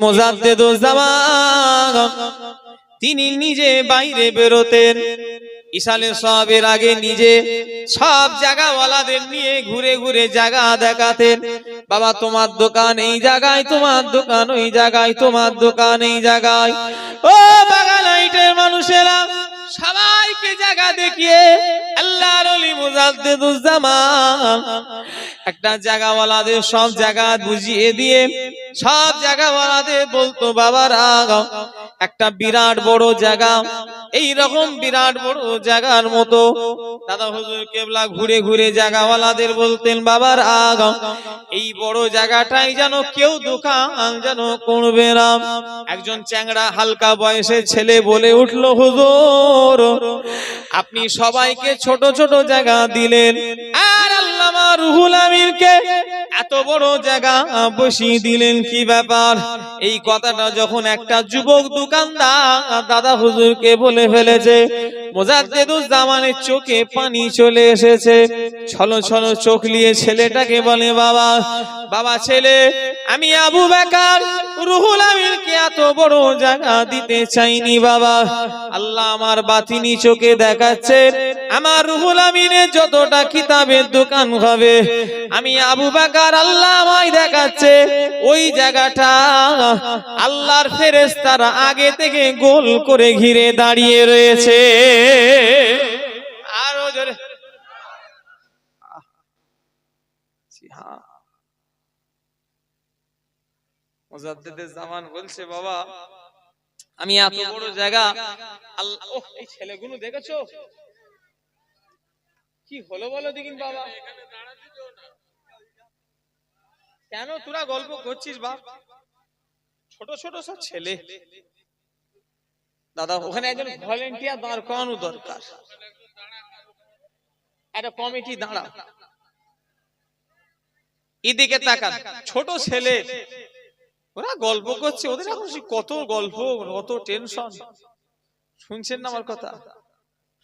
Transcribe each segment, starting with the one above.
মুজাদ্দিদুজ জামান তিনি নিজে বাইরে বেরোতেন, ইসালে সবের আগে নিজে সব জায়গাওয়ালাদের নিয়ে ঘুরে ঘুরে জায়গা দেখাতেন। বাবা তোমার দোকান এই জায়গায়, তোমার দোকান ওই জায়গায়, তোমার দোকান এই জায়গায়। ও বাগানাইটের মানুষেরা সবাইকে জায়গা দেখিয়ে আল্লাহর ওলি মুজাদ্দিদুজ জামান একটা জায়গাওয়ালাদের সব জায়গা বুঝিয়ে দিয়ে সব জায়গাওয়ালাদের বলতো, বাবারা একটা বিরাট বড় জায়গা, এই রকম বিরাট বড় জায়গার মতো দাদা হুজুর কেবলা ঘুরে ঘুরে জায়গাওয়ালাদের বলতেন, বাবারা এই বড় জায়গাটাই যেন কেউ দোকান যেন করবে না। একজন চ্যাংড়া হালকা বয়সের ছেলে বলে উঠলো, হুজুর আপনি সবাইকে ছোট ছোট জায়গা দিলেন, আর আল্লামা রুহুল আমিনকে এত বড় জায়গা বসিয়ে দিলেন, কি ব্যাপার? এই কথাটা যখন একটা যুবক দোকানদার দাদা হুজুরকে বলে ফেলেছে, মুজাদ্দিদুজ জামানের চোখে পানি চলে এসেছে। ছলো ছলো চোখ নিয়ে ছেলেটাকে বলে, বাবা বাবা ছেলে, আমি আবু বকর রুহুল আমিনকে এত বড় জায়গা দিতে চাইনি বাবা, আল্লাহ আমার বাতিনি চোখে দেখাচ্ছে আমার রুহুল আমিনের যতটা কিতাবের দোকান হবে, আমি আবু বকর আল্লাহ আমায় দেখাচ্ছে ওই জায়গাটা আল্লাহর ফেরেশতারা আগে থেকে গোল করে ঘিরে দাঁড়িয়ে রয়েছে। আরো জোরে মুজাদ্দিদুজ জামান বলছে, বাবা আমি এত বড় জায়গা আল্লাহ, ও এই ছেলেগুলো দেখেছো কি হলো বলো দেখিন বাবা, কেন তোরা গল্প করছিস বাপ? ছোট ছোট সব ছেলে। দাদা ওখানে একজন ভলেন্টিয়ার দাঁড় করানো দরকার, একটা কমিটি দাঁড়া। এদিকে তাকান, ছোট ছেলে ওরা গল্প করছে, ওদের এখন কত গল্প কত টেনশন, শুনছেন না আমার কথা?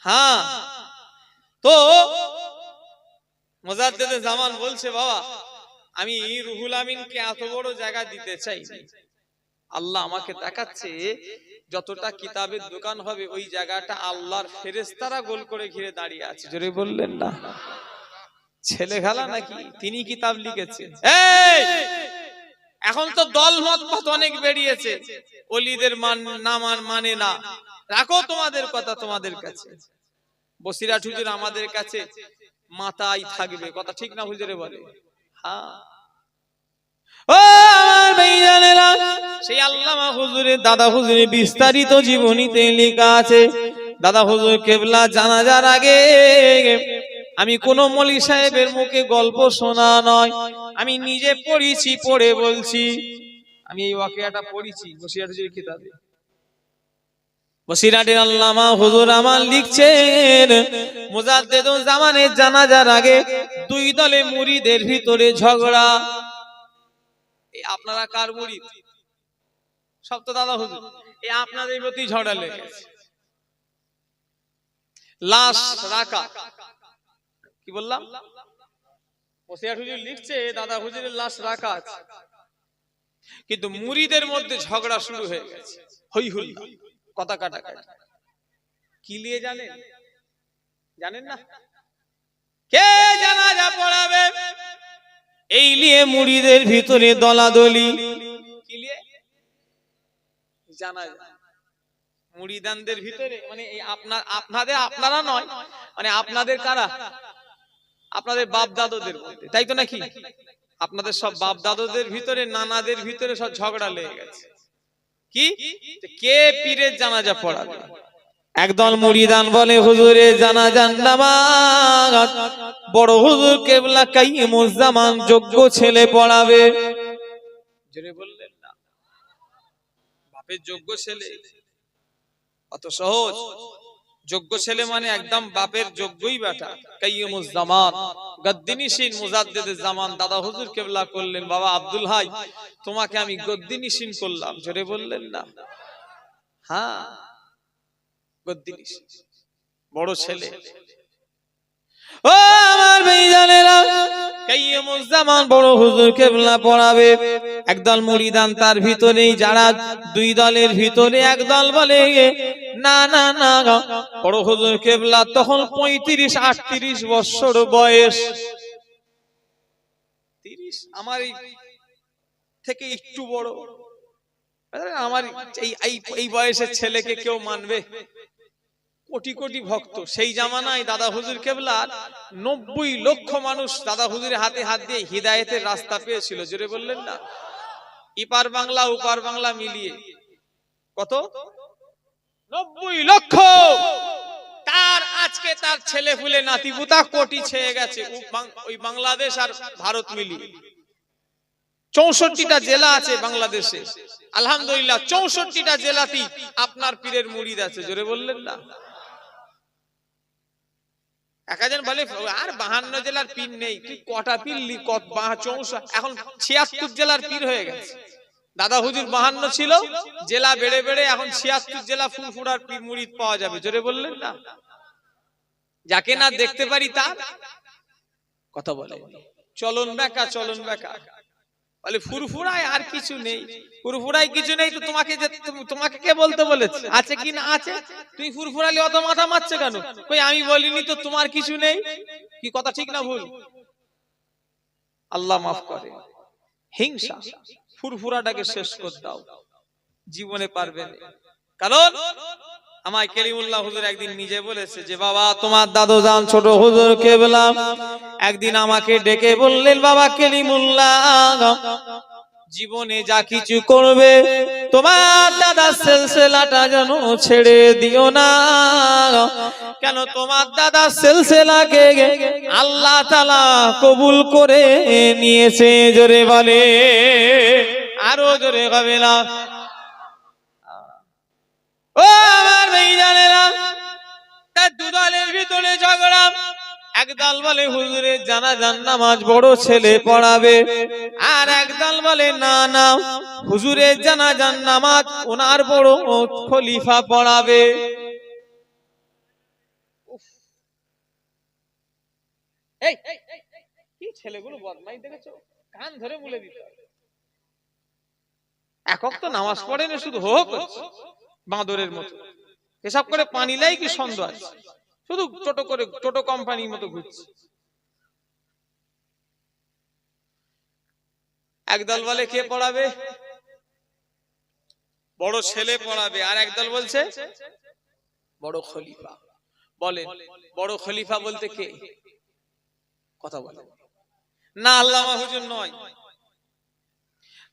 হ্যাঁ, তো মুজাদ্দিদুজ জামান বলছে, বাবা আমি রুহুল আমিনকে এত বড় জায়গা দিতে চাই, আল্লাহ আমাকে দেখাচ্ছে যতটা কিতাবের দোকান হবে ওই জায়গাটা আল্লাহর ফেরেশতারা গোল করে ঘিরে দাঁড়িয়ে আছে। জোরে বললেন না? ছেলে খেলা নাকি? তিনি কিতাব লিখেছেন। এই এখন তো দল মত অনেক বেরিয়েছে, ওলিদের মানে না, রাখো তোমাদের কথা তোমাদের কাছে। বসিরাট হুজুর আমাদের কাছে মাথায় থাকবে, কথা ঠিক না হুজুরে বলে? হ্যাঁ, ও আমার ভাইজানেরা, সেই আল্লামা হুজুরের দাদা হুজুরের বিস্তারিত জীবনীতে লেখা আছে, দাদা হুজুর কেবলা জানাজার আগে আমি কোন মৌলভী সাহেবের মুখে গল্প শোনা নয়, আমি নিজে পড়েছি, পড়ে বলছি। আমি এই ওয়াকিয়াটা পড়েছি বসিরাট হুজুরের কিতাবে। বসিরাটের আল্লামা হুজুর আমার লিখছেন, মুজাদ্দিদুজ জামানের জানাজার আগে দুই দলে মুরিদের ভিতরে ঝগড়া। এই আপনারা কার মুরিদ? সব তো দাদা হুজুর। এই আপনাদের প্রতি ঝগড়া লেগেছে। লাশ রাখা, কি বললাম? বসিরাট হুজুর লিখছে দাদা হুজুরের লাশ রাখা আছে, কিন্তু মুরিদের মধ্যে ঝগড়া শুরু হয়ে গেছে, হই হুল্লা, কথা কাটাকাটি। কি নিয়ে জানেন? জানেন না? কে জানাজা পড়াবে এই নিয়ে মুরিদের ভিতরে দলাদলি। কি নিয়ে? জানাজা। মুরিদানদের ভিতরে, মানে এই আপনারা নয়, মানে আপনাদের কারা? আপনাদের বাপ দাদুদের মধ্যে, তাই তো নাকি? আপনাদের সব বাপ দাদুদের ভিতরে, নানাদের ভিতরে সব ঝগড়া লেগে গেছে। কি? কে পীরের জানাজা পড়াবে? একদল মুরিদান বলে, হুজুরের জানাজার নামাজ বড় হুজুর কেবলা কাইয়ুমুজ জামান যোগ্য ছেলে পড়াবে। জোরে বললেন না? বাপের যোগ্য ছেলে অত সহজ? যোগ্য ছেলে মানে একদম বাপের যোগ্যই বেটা, কাইয়ুমুজ জামান গদ্দিনিশিন মুজাদ্দিদুজ জামান দাদা হুজুর কেবলা করলেন, বাবা আব্দুল হাই তোমাকে আমি গদ্দিনিশিন করলাম। জোরে বললেন না? হ্যাঁ, গদ্দিনিশিন বড় ছেলে। ও আমার ভাইজানেরা, কাইয়ুমুজ্জামান বড় হুজুর কেবলা পড়াবে। একদল মুরিদান তার ভিতরেই, যারা দুই দলের ভিতরে একদল বলে না না না, বড় হুজুর কেবলা তখন 35-38 বছর বয়স। 30 আমার থেকে একটু বড়। আমার এই বয়সের ছেলেকে কেউ মানবে? কোটি কোটি ভক্ত। সেই জামানায় দাদা হুজুর কেবলার 90 লক্ষ মানুষ দাদা হুজুরের হাতে হাত দিয়ে হিদায়েতের রাস্তা পেয়েছিল। জোরে বললেন না? ইপার বাংলা উপার বাংলা মিলিয়ে কত? 90 লক্ষ। তার আজকে তার ছেলে ফুলে নাতিপুতা কোটি ছেয়ে গেছে, ওই বাংলাদেশ আর ভারত মিলিয়ে। 64টা জেলা আছে বাংলাদেশে, আলহামদুলিল্লাহ 64টা জেলাতেই আপনার পীরের মুরিদ আছে। জোরে বললেন না? একজন বলে আর 52 জেলার পীর নেই। তুই কটা পীর লি? 64, এখন 76 জেলার পীর হয়ে গেছে। দাদা হুজুর 52 ছিল, জেলা বেড়ে বেড়ে এখন 76 জেলা ফুরফুরার পীর মুরিদ পাওয়া যাবে। জোরে বললেন না? যাকে না দেখতে পারি তার কথা বলে চলন বেকা, চলন বেকা। বলে ফুরফুরায় আর কিছু নেই। ফুরফুরায় কিছু নেই তো তোমাকে কে বলতে বলেছে? আছে কি না আছে? তুই ফুরফুরালি অত মাথা মারছে কেন? কই আমি বলিনি তো তোমার কিছু নেই। কি কথা ঠিক না ভুল? আল্লাহ মাফ করে। হিংসা ফুরফুরাটাকে শেষ করে দাও, জীবনে পারবে না। কারণ আমায় কেলিমুল্লাহ হুজুর একদিন নিজে বলেছে যে বাবা, তোমার দাদু জান ছোট হুজুর কেবলা একদিন আমাকে ডেকে বললেন, বাবা কেলিমুল্লাহ, জীবনে যা কিছু করবে তোমার দাদার সিলসিলাটা যেন ছেড়ে দিও না। কেন? তোমার দাদার সিলসিলাকে আল্লাহ তাআলা কবুল করে নিয়েছে। জোরে বলে, আরো জোরে হবে না? ও আমার ভাইজানেরা, তার দুদলের ভিতরে ঝগড়া। একদল বলে হুজুরের জানাজার নামাজ বড় ছেলে পড়াবে, আর একদল বলে না না, হুজুরের জানাজার নামাজ ওনার বড় খলিফা পড়াবে। এই কি ছেলেগুলো বদমাইশ দেখেছো? কান ধরে মুলে দিতে হবে। একক তো নামাজ পড়ে না, শুধু হো করছে বাঁদরের মতো। এসব করে পানি লাই কি সন্দেহ আছে? শুধু টোটো কোম্পানির মতো ঘুরছে। একদল বলে কে পড়াবে? বড় ছেলে পড়াবে। আর একদল বলছে বড় খলিফা। বলে বড় খলিফা বলতে কে? কথা বলে না, আল্লামা হুজুর নয়।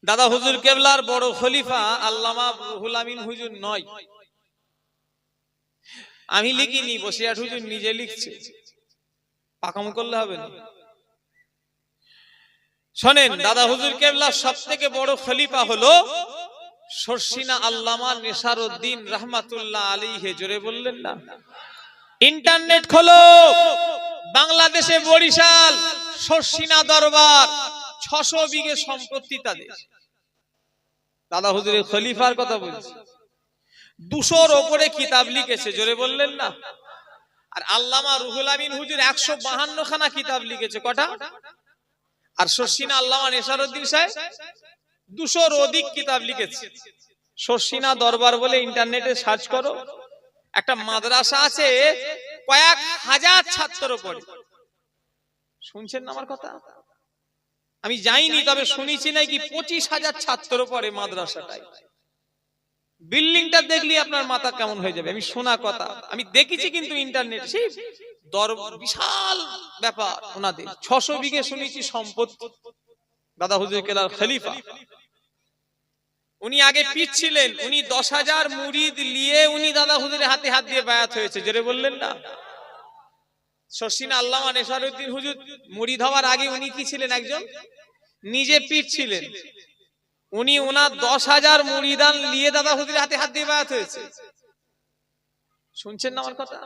দাদা হুজুর কেবলার বড় খলিফা আল্লামা রুহুল আমিন হুজুর নয়। আমি লিখিনি, বসিরহাট হুজুর নিজে লিখছে। পাকাম করলে হবে না। শোনেন, দাদা হুজুর কেবলার সবথেকে বড় খলিফা হলো শর্ষিনা আল্লামা নেসারউদ্দিন রাহমাতুল্লাহ আলাইহি। জোরে বললেন না? ইন্টারনেট খোলো, বাংলাদেশে বরিশাল শর্ষিনা দরবার 600 বিঘে সম্পত্তি তাদের। দাদা হুজুরের খলিফার কথা বলছি। 200-র উপরে কিতাব লিখেছে। জোরে বললেন না? আর আল্লামা রুহুল আমিন হুজুর 152 খানা কিতাব লিখেছে। কটা? আর শর্ষিনা আল্লামা নেসারউদ্দিন সাহেব 200-র অধিক কিতাব লিখেছে। শর্ষিনা দরবার বলে ইন্টারনেটে সার্চ করো, একটা মাদ্রাসা আছে, কয়েক হাজার ছাত্র পড়ে। শুনছেন না আমার কথা? আমি যাইনি, তবে শুনেছি নাকি 25,000 ছাত্র পড়ে মাদ্রাসাটায়। বিল্ডিংটা দেখলে আপনার মাথা কেমন হয়ে যাবে। আমি শোনা কথা, আমি দেখেছি কিন্তু ইন্টারনেট। সেই বিশাল ব্যাপার ওনাদের। 600 বিঘে শুনেছি সম্পত্তি। দাদা হুজুর কেবলার খলিফা, উনি আগে পীর ছিলেন। উনি 10,000 মুরিদ নিয়ে উনি দাদা হুজুরের হাতে হাত দিয়ে বায়াত হয়েছে। জোরে বললেন না? শর্ষিনা আল্লামা নেসারউদ্দিন হুজুর মুরিদ হওয়ার আগে উনি কি ছিলেন? একজন নিজে পীর ছিলেন। উনি ওনার 10,000 মুরিদান নিয়ে দাদা হুজুরের হাতে হাত দিয়ে বায়াত হয়েছে। শুনছেন না আমার কথা?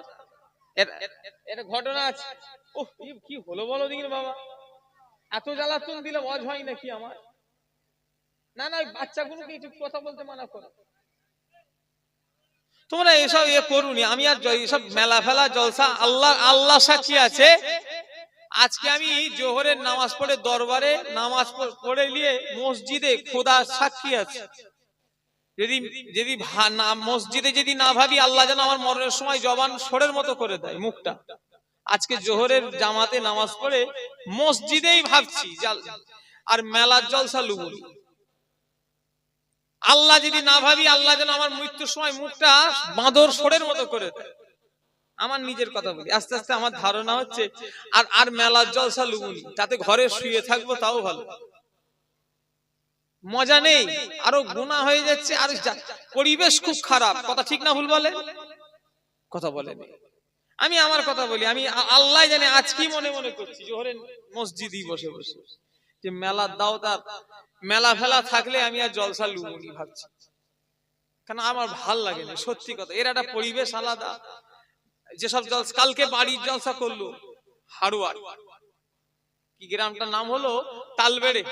এর ঘটনা আছে। ওহ, কি হলো বলো দিন বাবা, এত জ্বালাতন দিলে ওয়াজ হয় নাকি আমার? না না, বাচ্চাগুলোকে একটু কথা বলতে মানা করো। তোমরা এসব করুনি, আমি আর এসব মেলা ফেলা জলসা, আল্লাহ সাক্ষী আছে। আজকে আমি জোহরের নামাজ পড়ে দরবারে নামাজ পড়ে নিয়ে মসজিদে খোদা সাক্ষী আছে, যদি যদি মসজিদে যদি না ভাবি, আল্লাহ যেন আমার মরণের সময় জবান সরের মতো করে দেয় মুখটা। আজকে জোহরের জামাতে নামাজ পড়ে মসজিদেই ভাবছি আর মেলার জলসা লুবুলি। আল্লাহ যদি না ভাবি, আল্লাহ যেন আমার মৃত্যুর সময় মুখটা বাঁদর সরের মতো করে দেয়। আমার নিজের কথা বলি, আস্তে আস্তে আমার ধারণা হচ্ছে আর মেলার জলসা লুবুলি, তাতে ঘরে শুয়ে থাকবো তাও ভালো, মজা নেই, আরো গুনাহ হয়ে যাচ্ছে, আর পরিবেশ খুব খারাপ। কথা ঠিক না ভুল বলে? কথা বলে আমি আমার কথা বলি, আমি আল্লাহ জানে আজ কি মনে মনে করছি জোহরের মসজিদই বসে বসে যে মেলার দাওতার মেলা ফেলা থাকলে আমি আর জলসা লুবুনি ভাবছি, কারণ আমার ভাল লাগে না সত্যি কথা। এর একটা পরিবেশ আলাদা। যেসব জলসা, কালকে বাড়ির জলসা করলো হাড়ুয়ার, কি গ্রামটার নাম হলো তালবেড়ে,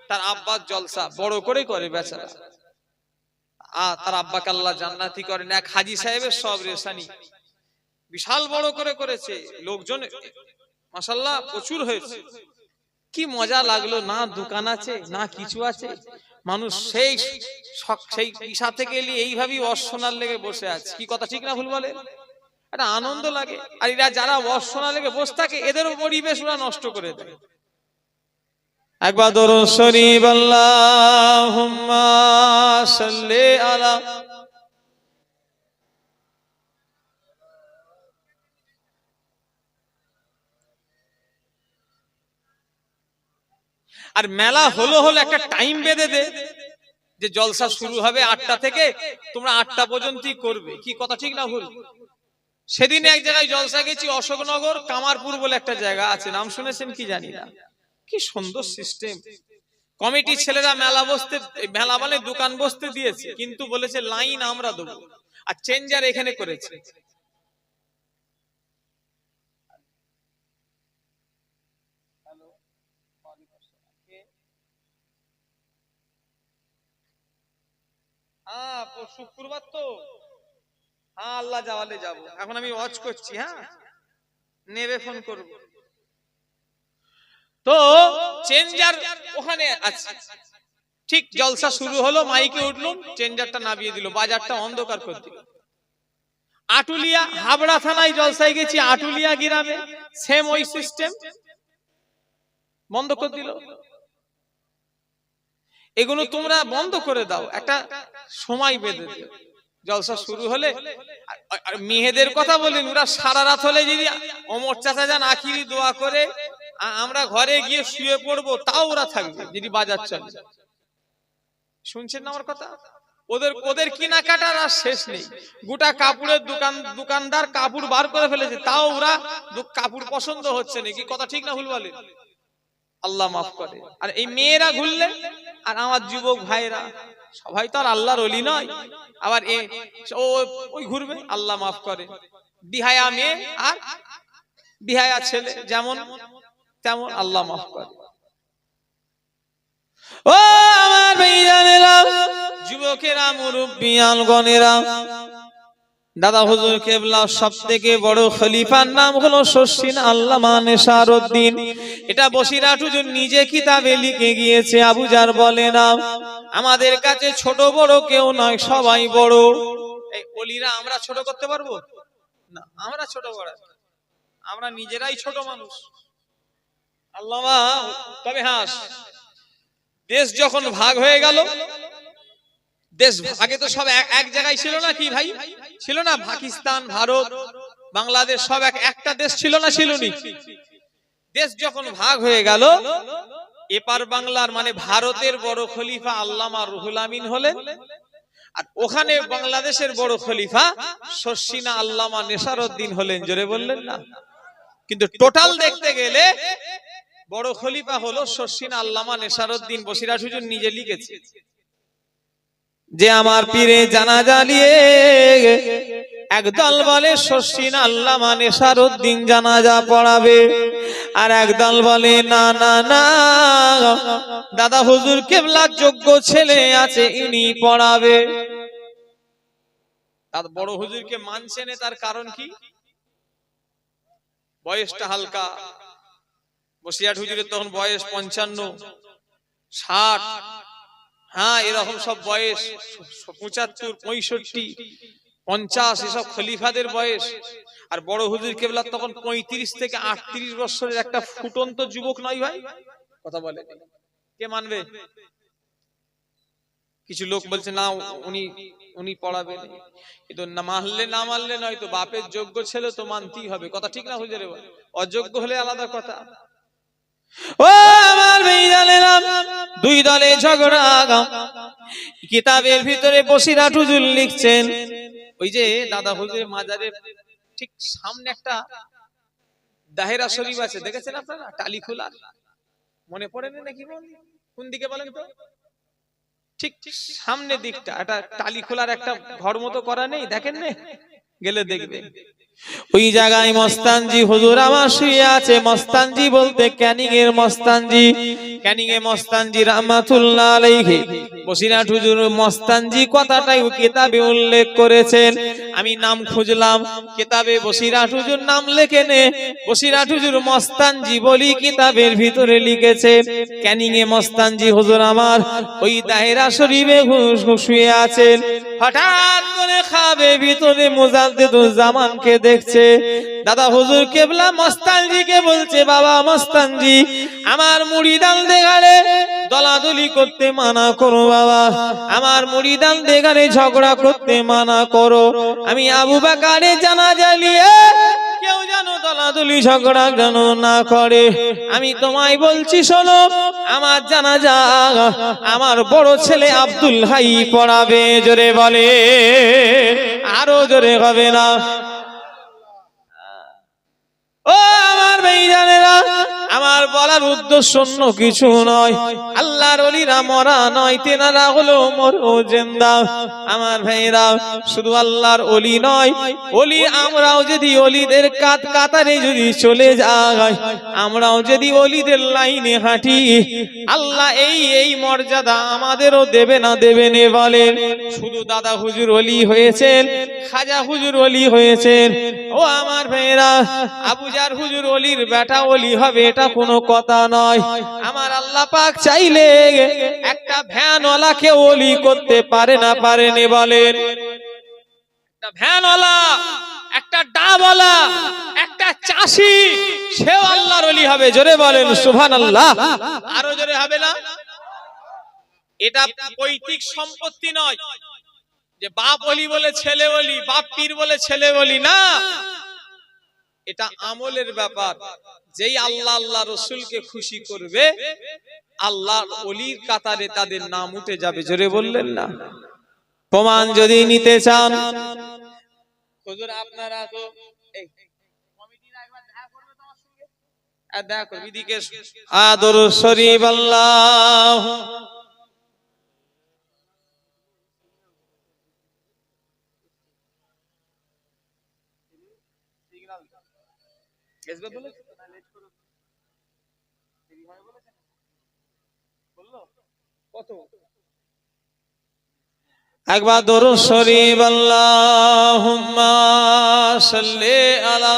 তার আব্বার জলসা বড় করে করে বেচারা, তার আব্বাকে আল্লাহ জান্নাতি করেন। এক হাজী সাহেবের সব রেশানি বিশাল বড় করে করেছে, লোকজন মাশাআল্লাহ প্রচুর হয়েছে। কি মজা লাগলো, না দোকান আছে না কিছু আছে, মানুষ সেই ঈশা থেকে এলি এইভাবেই অশোনার লেগে বসে আছে। কি কথা ঠিক না ভুল বলে? একটা আনন্দ লাগে। আর এরা যারা অশোনা লেগে বসে থাকে, এদেরও পরিবেশ ওরা নষ্ট করে দেয়। একবার দরুদ শরীফ আল্লাহুম্মা সাল্লি আলা। আর মেলা হলো একটা টাইম বেঁধে দে, যে জলসা শুরু হবে 8টা থেকে, তোমরা 8টা পর্যন্তই করবে। কি কথা ঠিক না ভুল? সেদিন এক জায়গায় জলসা গেছি, অশোকনগর কামারপুর বলে একটা জায়গা আছে, নাম শুনেছেন কি জানি না। কি সুন্দর সিস্টেম, কমিটির ছেলেরা মেলা মানে দোকান বসতে দিয়েছে, কিন্তু বলেছে লাইন আমরা দেবো, আর চেঞ্জার এখানে করেছে। শুক্রবার তো, হ্যাঁ আল্লাহ যাওয়ালে যাবো। এখন আমি ওয়াচ করছি, হ্যাঁ নেবে ফোন করবো। তো চেঞ্জার ওখানে আছে, ঠিক জলসা শুরু হলো, মাইকে উঠলুম, চেঞ্জারটা নামিয়ে দিল, বাজারটা অন্ধকার করে দিল। আটুলিয়া হাবড়া থানায় জলসায় গেছি, আটুলিয়া গ্রামে সেম ওই সিস্টেম, বন্ধ করে দিল। এগুলো তোমরা বন্ধ করে দাও, একটা সময় বেঁধে দিও। জলসা শুরু হলে, আর মেয়েদের কথা বলেন, ওরা সারা রাত হলে যদি ওমর চাচা যান আখিরি দোয়া করে আমরা ঘরে গিয়ে শুয়ে পড়বো, তাও ওরা থাকবে যদি বাজার চলে। শুনছেন না আমার কথা? ওদের কেনাকাটার আর শেষ নেই। গোটা কাপড়ের দোকানদার কাপড় বার করে ফেলেছে, তাও ওরা কাপড় পছন্দ হচ্ছে না। কি কথা ঠিক না ভুল বলে? আল্লাহ মাফ করে। আর এই মেয়েরা ঘুরলে, আর আমার যুবক ভাইরা সবাই তো আর আল্লাহর ওলি নয়, আবার ওই ঘুরবে, আল্লাহ মাফ করে। বিহায়া মেয়ে আর বিহায়া ছেলে যেমন তেমন, আল্লাহ মাফ করে। ও আমার ভাইজানেরা, যুবকেরা, মুরব্বিয়ান গণেরা, দাদা হুজুর কেবলা সবথেকে বড় খলিফার নাম হলো শর্ষিন আল্লামা নেশারউদ্দিন। এটা বসিরহাট হুজুর নিজে কিতাবে লিখে গিয়েছে। আবু জার বলে না, আমাদের কাছে ছোট বড় কেউ নয়, সবাই বড়। এই ওলিরা আমরা ছোট করতে পারবো না, আমরা ছোট বড়, আমরা নিজেরাই ছোট মানুষ। আল্লামা, তবে হ্যাঁ, দেশ যখন ভাগ হয়ে গেল, দেশ আগে তো সব এক জায়গায় ছিল না, কি ভাই ছিল না? পাকিস্তান, ভারত, বাংলাদেশ সব একটা দেশ ছিল না, ছিল নি? দেশ যখন ভাগ হয়ে গেল, এপার বাংলার মানে ভারতের বড় খলিফা আল্লামা রুহুল আমিন হলেন, আর ওখানে বাংলাদেশের বড় খলিফা শর্ষিনা আল্লামা নেশারউদ্দিন হলেন। জোরে বললেন না? কিন্তু টোটাল দেখতে গেলে বড় খলিফা হলো শর্ষিনা আল্লামা নেশারউদ্দিন। বসিরহাট হুজুর নিজে লিখেছে যে আমার পীরে জানাজা নিয়ে একদল বলে শর্ষিনা আল্লামা নেশারউদ্দিন জানাজা পড়াবে, আর একদল বলে না না না, দাদা হুজুর কেবলার যোগ্য ছেলে আছে, ইনি পড়াবে। তার বড় হুজুরকে মানছে না, তার কারণ কি? বয়সটা হালকা। বসিরহাট হুজুরের তখন বয়স 55, 60, হ্যাঁ এরকম সব বয়স, 75, 65, 50 এসব খলিফাদের বয়স। আর বড় হুজুর কেবলা তখন 35 থেকে 38 বছরের একটা ফুটন্ত যুবক নয় ভাই। কথা বলে কে মানবে? কিছু লোক বলছে না উনি পড়াবেন, কিন্তু না মানলে নয় তো বাপের যোগ্য ছেলে তো মানতেই হবে। কথা ঠিক না হুজুরে? অযোগ্য হলে আলাদা কথা। ও আমার ভাইজানেরা, দুই দলে ঝগড়া। কিতাবের ভিতরে বসিরহাট হুজুর লিখছেন, ওই যে দাদা হুজুরের মাজারের ঠিক সামনে একটা দাহেরা শরীফ আছে, দেখেছেন আপনারা? টালি খোলা, মনে পড়ে না নাকি? কোন দিকে বলেন তো? ঠিক সামনের দিকটা একটা টালি খোলার একটা ঘর মতো করা নেই, দেখেন না? গেলে দেখবেন ওই জায়গায় মস্তানজি হুজুর আমার শুয়ে আছে। মস্তানজি বলতে ক্যানিং এর মস্তানজি, ক্যানিং এ মস্তানজি রাহমাতুল্লাহ আলাইহি। বসিরহাট হুজুর মস্তানজি কথাটাই কিতাবে উল্লেখ করেছেন। আমি নাম খুঁজলাম, কিতাবে বসিরহাট হুজুর নাম লেখে নে, বসিরহাট হুজুর মস্তানজি বলি কিতাবের ভিতরে লিখেছে। ক্যানিং এ মস্তানজি হুজুর আমার ওই দায়রা শরীফে শুয়ে আছেন। হঠাৎ করে খাবে ভিতরে মুজাদ্দিদুল জামানকে দেখছে। দাদা হুজুর কেবলা মস্তানজিকে বলছে, বাবা মস্তানজি, আমার মুড়িদান দেগারে দলাদলি করতে মানা করো বাবা, আমার মুড়িদান দেগারে ঝগড়া করতে মানা করো। আমি আবু বকরে জানাজা নিয়ে কেউ যেন দলাদলি ঝগড়া যেন না করে। আমি তোমায় বলছি শোনো, আমার জানাজা আমার বড় ছেলে আব্দুল হাই পড়াবে। জোরে বলে, আরো জোরে হবে না? ও আমার ভাইজানেরা, আমার বলার উদ্দেশ্য অন্য কিছু নয়। আল্লাহর ওলিরা মরা নয়, তেনারা হলো মরজিন্দা। আমার ভাইরা, শুধু আল্লাহর ওলি নয়, ওলি আমরাও যদি ওলিদের কাতারে যদি চলে যাই, আমরাও যদি ওলিদের লাইনে হাঁটি, আল্লাহ এই মর্যাদা আমাদেরও দেবে না দেবে না বলেন। শুধু দাদা হুজুর ওলি হয়েছেন, খাজা হুজুর ওলি হয়েছেন, ও আমার ভাইরা আবুজার হুজুর ওলির বেটা ওলি হবে এটা কোনো কথা নয়। আমার আল্লাহ পাক চাইলে একটা ভ্যানওয়ালাকে ওলি করতে পারে না পারে না বলেন? একটা ভ্যানওয়ালা, একটা ডাবওয়ালা, একটা চাষি, সেও আল্লাহর ওলি হবে। জোরে বলেন সুবহানাল্লাহ। আরো জোরে হবে না? এটা পৈতৃক সম্পত্তি নয় যে বাপ ওলি বলে ছেলে ওলি, বাপ পীর বলে ছেলে ওলি না। এটা আমলের ব্যাপার। যেই আল্লাহ আল্লাহ রসুলকে খুশি করবে, আল্লাহর ওলির কাতারে তাদের নাম উঠে যাবে। জোরে বললেন না? প্রমাণ যদি নিতে চান, হুজুর আপনারা তো এই কমিটিরা একবার দেখা করবে তোমার সঙ্গে, আর দেখা করবে এদিকে আদর শরীফ আল্লাহ। একবার দরুদ শরীফ আল্লাহুম্মা সাল্লি আলা।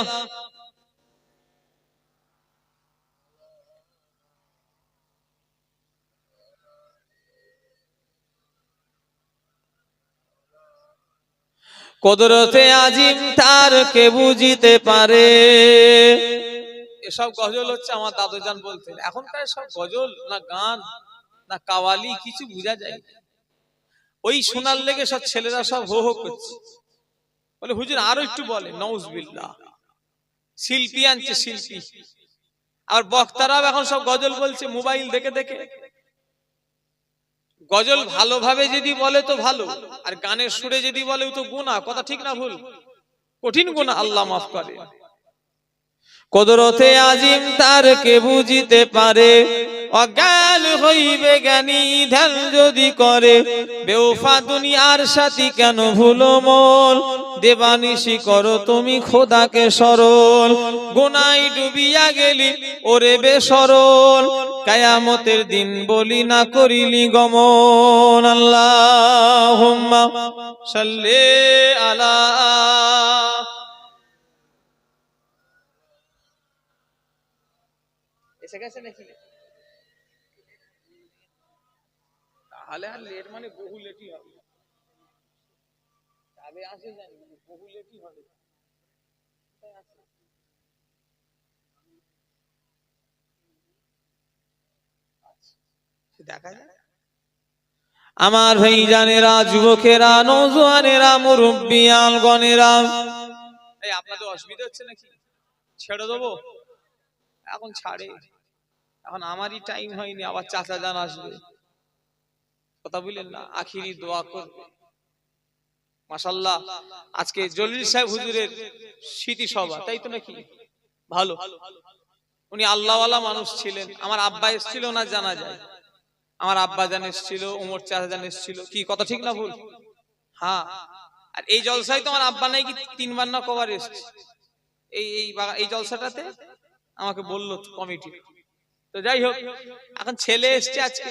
কুদরতে আজিম তার কে বুঝিতে পারে। এসব গজল হচ্ছে আমার দাদুজান বলতেন, এখনকার সব গজল না গান না কাওয়ালি কিছু বোঝা যায়। ওই শোনার লেগে সব ছেলেরা সব হো হো করছে, বলে হুজুর আরো একটু বলে। নাউজুবিল্লাহ। শিল্পী আনছে শিল্পী, আর বক্তারাও এখন সব গজল বলছে মোবাইল দেখে দেখে। গজল ভালোভাবে যদি বলে তো ভালো, আর গানের সুরে যদি বলে তো গুনাহ। কথা ঠিক না ভুল? কঠিন গুনাহ, আল্লাহ মাফ করে। কুদরতে আজিম তার কে বুঝিতে পারে, অজ্ঞান হইবে জ্ঞানী ধ্যান যদি করে। বেওফা দুনিয়ার সাথী কেন ভুলো মন, দেবানিশি করো তুমি খোদাকে স্মরণ। গুনায় ডুবিয়া গেলি ওরে বেসরল, কিয়ামতের দিন বলি না করিলি গমন। আল্লাহুম্মা সাল্লি আলা। এসে গেছে নাকি? তাহলে আর লেট মানে বহু লেটই হবে। তবে আসে জানি বহু লেটই হবে। দেখা যায় আমার ভাইজানেরা, যুবকেরা, নওজোয়ানেরা, মুরব্বিয়ান গণেরা, এই আপনাদের অসুবিধা হচ্ছে নাকি? ছেড়ে দেবো? এখন ছাড়ে, এখন আমারই টাইম হয়নি, আবার চাচা জান আসবে, কথা বললেন না, আখিরি দোয়া করবে। মাশাআল্লাহ, আজকে জলিল সাহেব হুজুরের স্মৃতি সভা, তাই তো নাকি? ভালো, উনি আল্লাহওয়ালা মানুষ ছিলেন। আমার আব্বা এসেছিল না জানা যায়, আমার আব্বা জান এসেছিল, ওমর চাচা জান এসেছিল, কি কথা ঠিক না ভুল? হ্যাঁ, আর এই জলসায় তো আমার আব্বা নাই কি 3 বার না কবার এসেছে এই এই জলসাটাতে, আমাকে বললো কমিটি। তো যাই হোক, এখন ছেলে এসছে আজকে,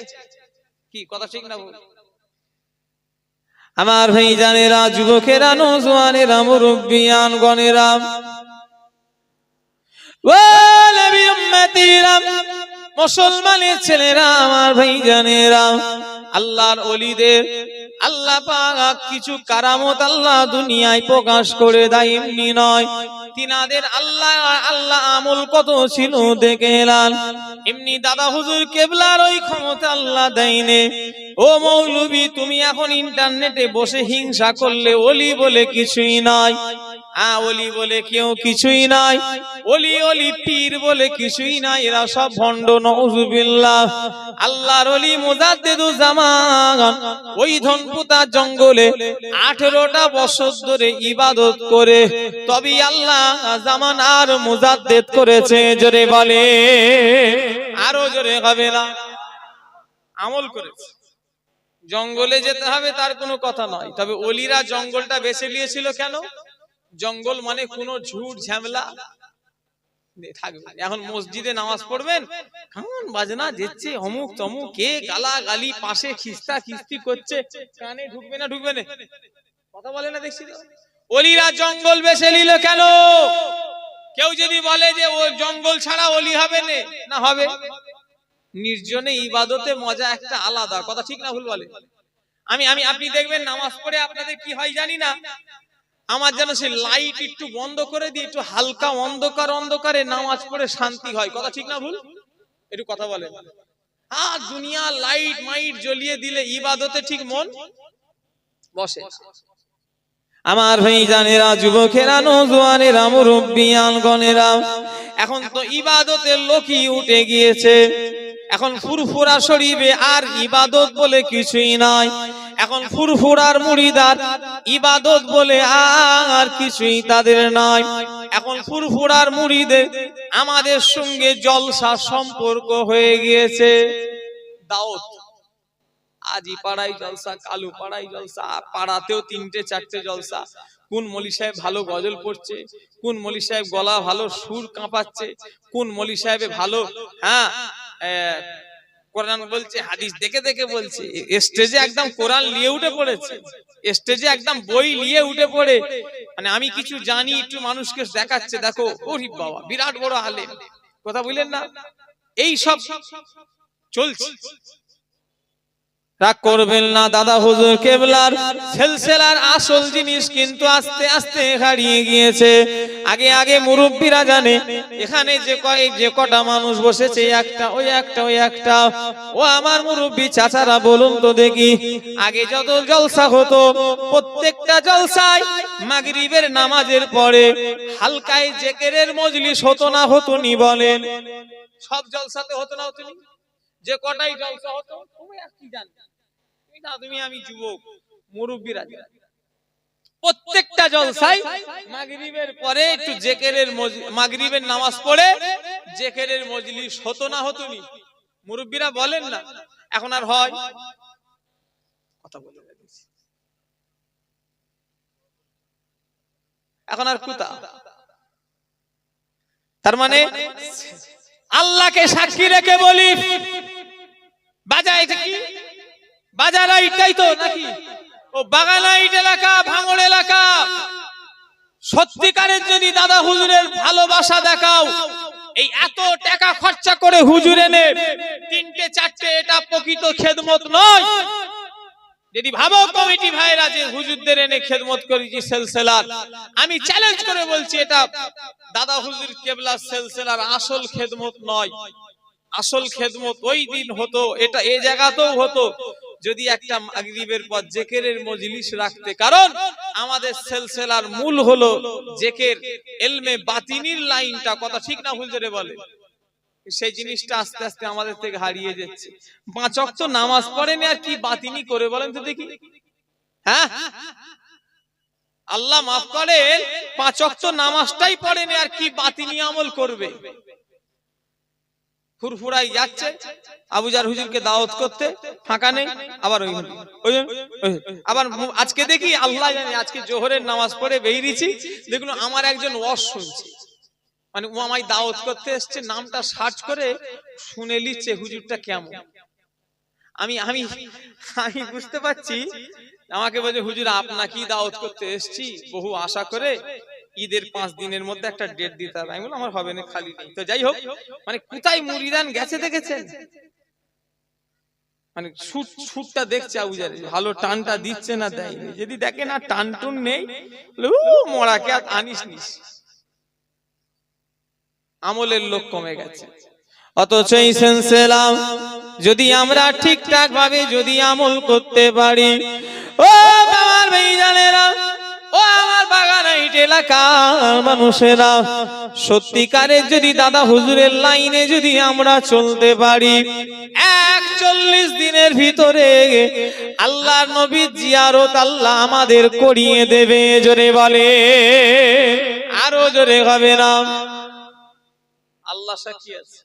কি কথা ঠিক না ভুল? আমার ভাইজানেরা, যুবকেরা, নওজোয়ানেরা, মুরব্বিয়ান গণেরা, ও নবী উম্মতিরা, মুসলমানের ছেলেরা, আমার ভাইজানেরা, আল্লাহর ওলিদের আল্লাহ পাক কিছু কারামত আল্লাহ দুনিয়ায় প্রকাশ করে দেয়, এমনি নয়। তিনাদের আল্লাহ আমল কত ছিল দেখে এলাম। এমনি দাদা হুজুর কেবলার ওই ক্ষমতা আল্লাহ দেয়নি। ও মৌলবী, তুমি এখন ইন্টারনেটে বসে হিংসা করলে ওলি বলে কিছুই নাই, ওলি বলে কেউ কিছুই নাই, ওলি ওলি পীর বলে কিছুই নাই, এরা সব ভণ্ড, নাউজুবিল্লাহ। আল্লাহর ওলি মুজাদ্দিদুজ জামান ওই ধনপুতা জঙ্গলে 18টা বছর ধরে ইবাদত করে তবে আল্লাহ জামান আর মুজাদ্দিদ করেছে। জোরে বলে, আরো জোরে হবে না? আমল করেছে। জঙ্গলে যেতে হবে তার কোনো কথা নয়, তবে ওলিরা জঙ্গলটা বেছে নিয়েছিল কেন? জঙ্গল মানে কোনো ঝুট ঝামেলা থাকবে। এখন মসজিদে নামাজ পড়বেন, গান বাজনা দিচ্ছে, অমুক তমুক, কে গালা গালি, পাশে খিস্তা খিস্তি করছে, কানে ঢুকবে না? ঢুকবে না? কথা বলে না দেখছি। ওলিরা জঙ্গল বেছে নিল কেন? কেউ যদি বলে যে ও জঙ্গল ছাড়া ওলি হবে না, হবে। নির্জনে ইবাদতে মজা একটা আলাদা, কথা ঠিক না ভুল বলে? আপনি দেখবেন নামাজ পড়ে আপনাদের কি হয় জানি না, আমার যেন সে লাইট একটু বন্ধ করে দিয়ে একটু হালকা অন্ধকারে নামাজ পড়ে শান্তি হয়, কথা ঠিক না ভুল? একটু কথা বলেন। আর দুনিয়া লাইট মাইট জ্বলিয়ে দিলে ইবাদতে ঠিক মন বসে। আমার ভাইজানেরা, যুবকেরা, নওজোয়ানেরা, মুরব্বিয়ান গণেরা, এখন তো ইবাদতের লোকই উঠে গিয়েছে। এখন ফুরফুরা শরীফে আর ইবাদত বলে কিছুই নাই। এখন ফুরফুরার মুরিদার ইবাদত বলে আর কিছুই তাদের নাই। এখন ফুরফুরার মুরিদে আমাদের সঙ্গে জলসা সম্পর্ক হয়ে গিয়েছে। দাওয়াত, আজি পাড়ায় জলসা, কালু পাড়ায় জলসা, পাড়াতেও 3টে 4টে জলসা। কোন মলি সাহেব ভালো গজল পড়ছে, কোন মলি সাহেব গলা ভালো সুর কাঁপাচ্ছে, কোন মলি সাহেব ভালো কোরআন বলছে, হাদিস দেখে দেখে বলছে, স্টেজে একদম কোরআন নিয়ে উঠে পড়েছে, স্টেজে একদম বই নিয়ে উঠে পড়ে, মানে আমি কিছু জানি একটু মানুষকে দেখাচ্ছে, দেখো ওরে বাবা বিরাট বড় আলেম, কথা বললেন না? এই সব চলছে। রাগ করবেন না, দাদা হুজুর কেবলার সিলসিলার আসল জিনিস কিন্তু আস্তে আস্তে হারিয়ে গিয়েছে। আগে আগে মুরব্বীরা জানে এখানে যে কটা মানুষ বসেছে, একটা ওই একটা ওই একটা। ও আমার মুরব্বী চাচারা বলুন তো দেখি, আগে যত জলসা হতো প্রত্যেকটা জলসায় মাগরিবের নামাজের পরে হালকায় জিকিরের মজলিস হতো না হতো নি? বলেন, সব জলসাতে হতো না হতো নি? যে কটাই জলসা হতো তুমি কি জানো? তুমি আমি যুবক, মুরব্বীরা প্রত্যেকটা জলসায় মাগরিবের পরে একটু জিকিরের মাগরিবের নামাজ পড়ে জিকিরের মজলিস হতো না হতো নি? মুরব্বীরা বলেন না? এখন আর হয়? কথা বলে এখন আর কোথা? তার মানে আল্লাহকে সাক্ষী রেখে বলি, বাজার এটা কি? বাজার এইটাই তো নাকি? ও বাগানাইট এলাকা, ভাঙড় এলাকা। সত্যিকারের যদি দাদা হুজুরের ভালোবাসা দেখাও, এই এত টাকা খরচা করে হুজুর এনে 3টে 4টে, এটা প্রকৃত খেদমত নয়। যদি ভাবো কমিটি ভাইরা যে হুজুরদের এনে খেদমত করেছি সিলসিলার, আমি চ্যালেঞ্জ করে বলছি এটা দাদা হুজুর কেবলা সিলসিলার আসল খেদমত নয়। আসল খেদমত ওই দিন হতো, এটা এই জায়গাতেও হতো যদি একটা মাগরিবের পর জিকিরের মজলিস রাখতে। কারণ আমাদের সিলসিলার মূল হলো জিকির, ইলমে বাতিনির লাইনটা, কথা ঠিক না ভুল জোরে বলে? সেই জিনিসটা আস্তে আস্তে আমাদের থেকে হারিয়ে যাচ্ছে। 5 ওয়াক্ত নামাজ পড়েনি আর কি বাতিনি করে বলেন তো দেখি? হ্যাঁ, আল্লাহ মাফ করেন, 5 ওয়াক্ত নামাজটাই পড়েনি আর কি বাতিনি আমল করবে? ফুরফুরাই যাচ্ছে আবুজার হুজুরকে দাওয়াত করতে, ফাঁকা নেই, আবার আবার আজকে দেখি আল্লাহ জানে, আজকে জোহরের নামাজ পড়ে বেরিয়েছি, দেখুন আমার একজন ওয়াজ শুনছে, মানে ও আমায় দাওয়াত করতে এসছে, নামটা সার্চ করে শুনে নিচ্ছে হুজুরটা কেমন। আমি আমি আমি বুঝতে পারছি, আমাকে বলছে হুজুর আপনাকেই দাওয়াত করতে এসছি, বহু আশা করে, ঈদের 5 দিনের মধ্যে একটা ডেট দিতে হবে। আমি বললাম আমার হবে না, খালি নেই। তো যাই হোক, মানে কোথায় মুরিদান গেছে দেখেছেন, মানে শুটটা দেখছে আবুজারে, ভালো টানটা দিচ্ছে না দেয়নি। যদি দেখে না টান টুন নেই, মরাকে আর আনিস নিস, আমলের লোক কমে গেছে। অথচ এই সিলসিলা যদি আমরা ঠিকঠাক ভাবে যদি আমল করতে পারি, ও আমার ভাইজানেরা, ও আমার বাগানাইট এলাকার মানুষেরা, সত্যিকারের যদি দাদা হুজুরের লাইনে যদি আমরা চলতে পারি, 41 দিনের ভিতরে আল্লাহর নবীর জিয়ারত আল্লাহ আমাদের করিয়ে দেবে। জোরে বলে, আরো জোরে হবে না? আল্লাহ সাক্ষী আছে,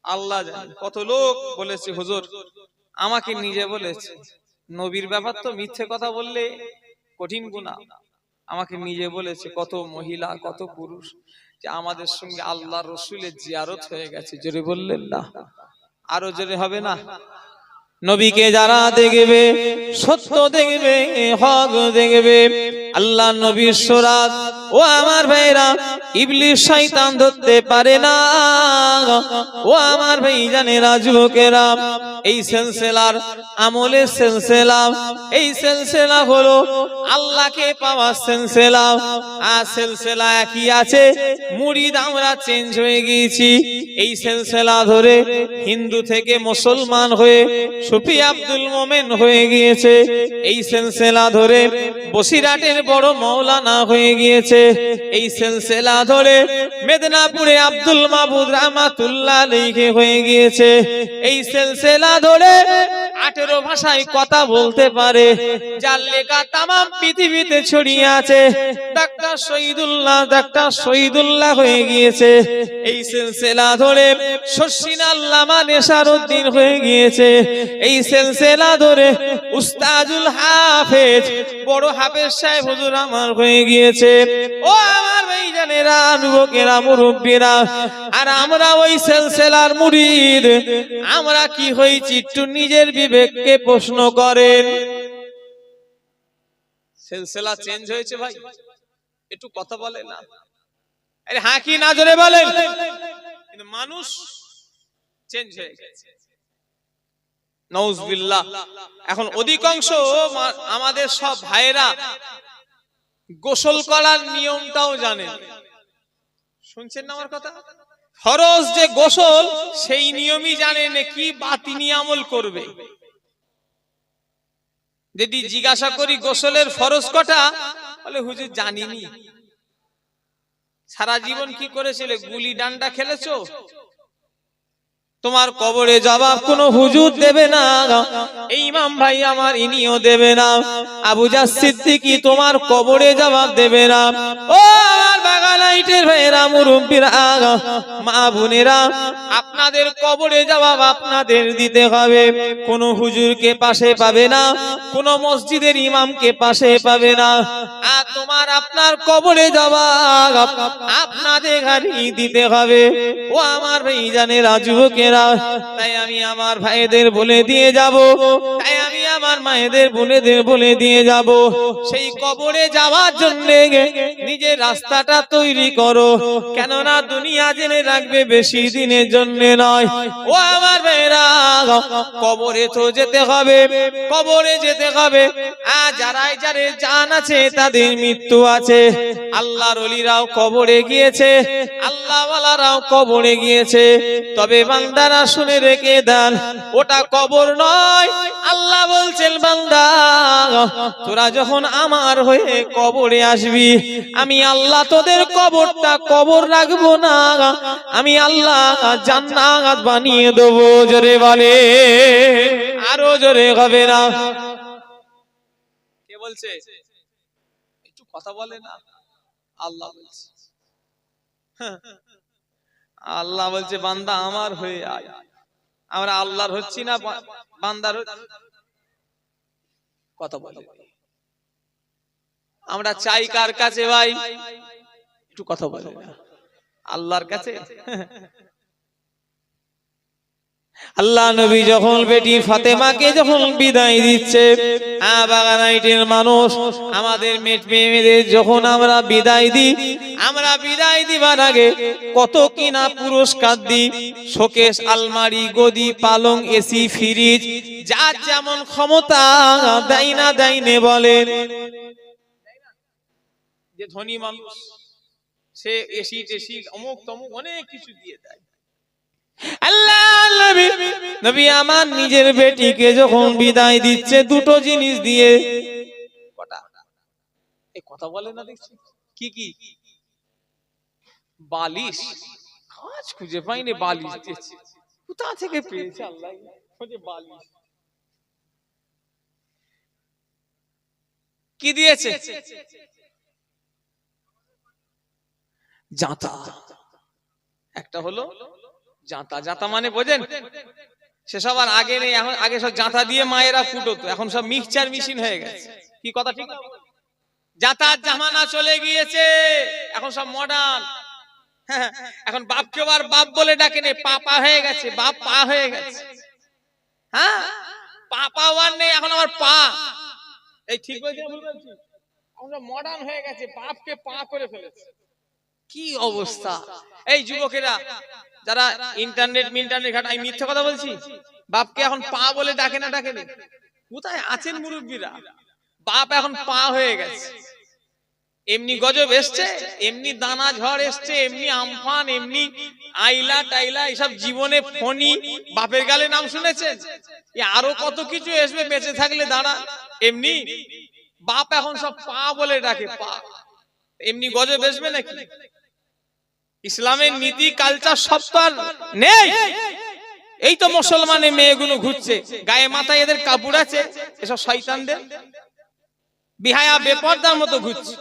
আল্লাহ জানে। কত লোক বলেছে হুজুর, আমাকে নিজে বলেছে, নবীর ব্যাপার তো মিথ্যে কথা বললে কঠিন গুনাহ। আমাকে নিজে বলেছে কত মহিলা, কত পুরুষ, যে আমাদের সঙ্গে আল্লাহ রসুলের জিয়ারত হয়ে গেছে। জোরে বললেন না? আরো জোরে হবে না? নবীকে যারা দেখবে, সত্য দেখবে, হক দেখবে, আল্লাহ নবীর সুরাত, ও আমার ভাইরা, ইবলিস শয়তান ধরতে পারে না। ও আমার ভাইজানেরা, যুবকেরা, এই সিলসিলার আমলের সিলসিলা, এই সিলসিলা হলো আল্লাহকে পাওয়ার সিলসিলা। আর সিলসিলা একই আছে, মুরিদ আমরা চেঞ্জ হয়ে গিয়েছি। এই সিলসিলা ধরে হিন্দু থেকে মুসলমান হয়ে সুফি আব্দুল মোমেন হয়ে গিয়েছে। এই সিলসিলা ধরে বসিরহাটের বড় মাওলানা হয়ে গিয়েছে। এই সিলসিলা ধরে মেদিনীপুরে আব্দুল মাবুদ রাহমাতুল্লাহ আলাইহি হয়ে গিয়েছে। এই সিলসিলা ধরে 18 ভাষায় কথা বলতে পারে, যার লেখা তামাম পৃথিবীতে ছড়িয়ে আছে, ডাক্তার শহীদুল্লাহ হয়ে গিয়েছে। এই সিলসিলা ধরে শশীন আল্লামা নেশারউদ্দিন হয়ে গিয়েছে। এই সিলসিলা ধরে উস্তাদুল হাফেজ, বড় হাফেজ সাহেব হুজুর আমার হয়ে গিয়েছে। ও আমার ভাইজানেরা, যুবকেরা, মুরব্বীরা, আর আমরা ওই সিলসিলার মুরিদ, আমরা কি হয়েছি একটু নিজের বিবেককে প্রশ্ন করেন। সিলসিলা চেঞ্জ হয়েছে ভাই, একটু কথা বলে না? আরে হ্যাঁ কি না জোরে বলেন? কিন্তু মানুষ চেঞ্জ হয়ে গেছে, নাউজুবিল্লাহ। এখন অধিকাংশ আমাদের সব ভাইরা গোসল করার নিয়মটাও জানেন। শুনছেন না আমার কথা? ফরজ যে গোসল, সেই নিয়মই জানেন, কি বাতিনি আমল করবে। যদি জিজ্ঞাসা করি গোসলের ফরজ কটা, বলে হুজুর জানিনি। সারা জীবন কি করেছিলে? গুলি ডান্ডা খেলেছো? তোমার কবরে জবাব কোন হুজুর দেবে না। এই ইমাম ভাই আমার, ইনিও দেবে না। আবু জাহ সিদ্দিকী তোমার কবরে জবাব দেবে না। ও আমার বাগানাই বাগানাইটের ভাইরা, মুরব্বিরা, মা বোনেরা, আপনাদের কবরে জবাব আপনাদের দিতে হবে। কোন হুজুরকে পাশে পাবে না, কোন মসজিদের ইমামকে পাশে পাবে না। আর তোমার আপনার কবরে জবাব আপনাদের গাড়ি দিতে হবে। ও আমার ভাইজানেরা, যুবকেরা, তাই আমি আমার ভাইদের বলে দিয়ে যাব, তাই আমি আমার মায়েদের বোনেদের বলে দিয়ে যাব, সেই কবরে যাওয়ার জন্য নিজের রাস্তাটা তৈরি করো। কেননা দুনিয়া জেনে রাখবে বেশি দিনের জন্য নয়। ও আমার ভাইরা, কবরে তো যেতে হবে, কবরে যেতে হবে। আর যারাই যারে জান আছে তাদের মৃত্যু আছে। আল্লাহর ওলিরাও কবরে গিয়েছে, আল্লাহ ওয়ালারাও কবরে গিয়েছে। তবে বান্দারা শুনে রেখে দেন, ওটা কবর নয়। আল্লাহ বলছেন, বান্দা তোরা যখন আমার হয়ে কবরে আসবি, আমি আল্লাহ তোদের কবরটা কবর রাখবো না, আমি আল্লাহ জান্নাত বানিয়ে দেবো। জোরে বলে, আরো জোরে হবে না? কে বলছে? একটু কথা বলে না। আল্লাহ বলছে, আল্লাহ বলছে বান্দা আমার হয়ে আয়। আমরা আল্লাহর হচ্ছি না, বান্দার কথা বলে। আমরা চাই কার কাছে ভাই? একটু কথা বলে না, আল্লাহর কাছে। আল্লাহ নবী যখন বেটি ফাতেমাকে যখন বিদায় দিচ্ছে, বাগানাইটের মানুষ, আমাদের মেয়েদের যখন আমরা বিদায় দিই, আমরা বিদায় দিবার আগে কত কিনা পুরস্কার দিই। শোকেস, আলমারি, গদি, পালং, এসি, ফ্রিজ, যার যেমন ক্ষমতা দেয় না দেয় নে বলেন। যে ধনী মানুষ সে এসি টেসি অমুক তমুক অনেক কিছু দিয়ে দেয়। আল্লাহ নবী আমার নিজের বেটিকে যখন বিদায় দিচ্ছে দুটো জিনিস দিয়ে। এই কথা বলে না, দেখছি কি কি? বালিশ। কাজ খুঁজে পাইনি, বালিশ দিয়েছে। কোথা থেকে পেয়েছে আল্লাহ? বালিশ কি দিয়েছে? জাঁতা। একটা হলো জাঁতা। জাঁতা মানে বোঝেন? সেসব আর আগে নেই। এখন আগে সব জাঁতা দিয়ে মায়েরা ফুটোতো, এখন সব মিক্সচার মেশিন হয়ে গেছে। কি কথা ঠিক না? জাঁতার জামানা চলে গিয়েছে, এখন সব মডার্ন। এখন বাপকে আর বাপ বলে ডাকে নেই, পাপা হয়ে গেছে, বাপ পা হয়ে গেছে। হ্যাঁ, পাপা ওয়ান নেই, এখন আবার পা। এই ঠিক বলছি না ভুল বলছি? এখন সব মডার্ন হয়ে গেছে, বাপকে পা করে ফেলেছে। কি অবস্থা! এই যুবকেরা যারা ইন্টারনেট ঘাটা, আমি মিথ্যা কথা বলছি? বাপকে এখন পা বলে ডাকে না, ডাকে নেই? কোথায় আছেন মুরব্বীরা? বাপ এখন পা হয়ে গেছে। এমনি গজব এসছে, এমনি দানা ঝড় এসছে, এমনি আমফান, এমনি আইলা টাইলা, এসব জীবনে ফনি। বাপের গালে নাম শুনেছেন? আরো কত কিছু আসবে বেঁচে থাকলে দাঁড়া। এমনি বাপ এখন সব পা বলে ডাকে, পা। এমনি গজব আসবে নাকি? ইসলামের নীতি কালচার সব তো আর নেই। এই তো মুসলমানের মেয়েগুলো ঘুরছে, গায়ে মাথায় এদের কাপড় আছে, এসব শয়তানদের বিহায়া বেপরদার মতো ঘুরছে।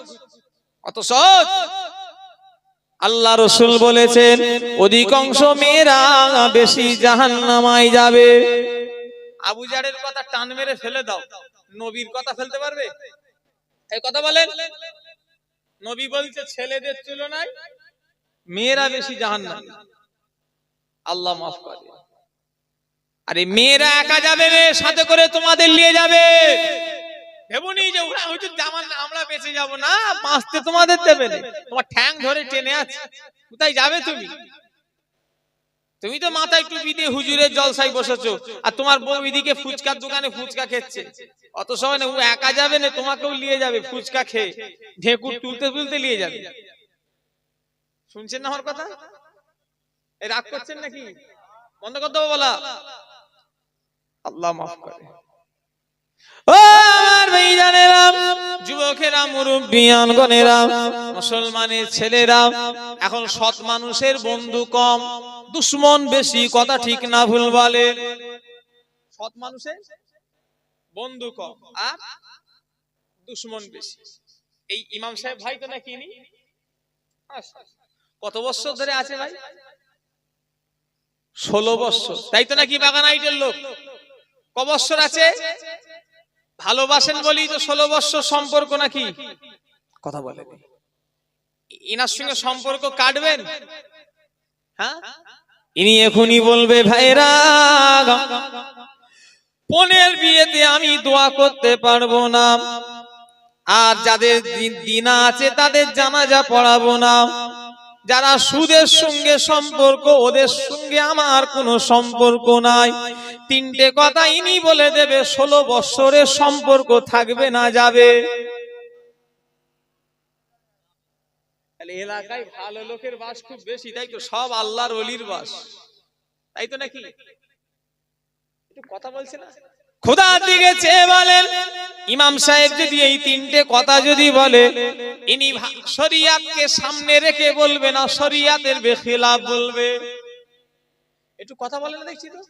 অত সহজ? আল্লাহ রাসূল বলেছেন, অধিকাংশ মেয়েরা বেশি জাহান্নামায় যাবে। আবু জারের কথা টান মেরে ফেলে দাও, নবীর কথা ফেলতে পারবে? এই কথা বলেন। নবী বলছে ছেলেদের তুলনায় মেয়েরা বেশি জাহান্নামী। আল্লাহ মাফ করে। আরে মেয়েরা একা যাবে রে, সাথে করে তোমাদের নিয়ে যাবে। ভেবনি যে ওরা হয়তো জামান না, আমরা বেঁচে যাব না, বাঁচতে তোমাদের দেবে না। তোমার ঠ্যাং ধরে টেনে আছে। কোথায় যাবে তুমি? তুমি তো মাথায় টুপি দিয়ে হুজুরের জলসায় বসেছো, আর তোমার বউ এদিকে ফুচকার দোকানে ফুচকা খেচ্ছে। অত সময় না, ও একা যাবে না, তোমাকেও নিয়ে যাবে। ফুচকা খেয়ে ঢেকুর তুলতে তুলতে নিয়ে যাবে। শুনছেন না আমার কথা? এই রাগ করছেন নাকি? বন্ধ করতে হবে বলা। আল্লাহ মাফ করে। ও আমার ভাইজানেরা, যুবকেরা, মুরব্বিয়ানগণেরা, মুসলমানের ছেলেরা, এখন সৎ মানুষের বন্ধু কম, দুশমন বেশি। কথা ঠিক না ভুল বলে? সৎ মানুষের বন্ধু কম আর দুশমন বেশি। এই ইমাম সাহেব ভাই তো নাকি, কত বছর ধরে আছে ভাই? 16 বছর, তাই তো নাকি বাগান আইটের লোক? ক বছর আছে? ভালোবাসেন বলি তো 16 বছর সম্পর্ক নাকি? কথা বলেন, ইনার সঙ্গে সম্পর্ক কাটবেন? হ্যাঁ, ইনি এখনই বলবে ভাইরা বোনের বিয়েতে আমি দোয়া করতে পারবো না, আর যাদের দিনা আছে তাদের জানাজা পড়াবো না, যারা সুদের সঙ্গে সম্পর্ক ওদের সঙ্গে আমার কোনো সম্পর্ক নাই। তিনটে কথা ইনি বলে দেবে, 16 বছরের সম্পর্ক থাকবে না যাবে। এলাকায় ভালো লোকের বাস খুব বেশি, তাই তো? সব আল্লাহর ওলির বাস, তাই তো নাকি? কথা বলছে না? খোদার দিকে চেয়ে বলেন, ইমাম সাহেব যদি এই তিনটে কথা যদি বলে, ইনি শরিয়াতকে সামনে রেখে বলবে না, শরিয়াতের বেখিলাফ বলবে। একটু কথা বলে না দেখছি তো।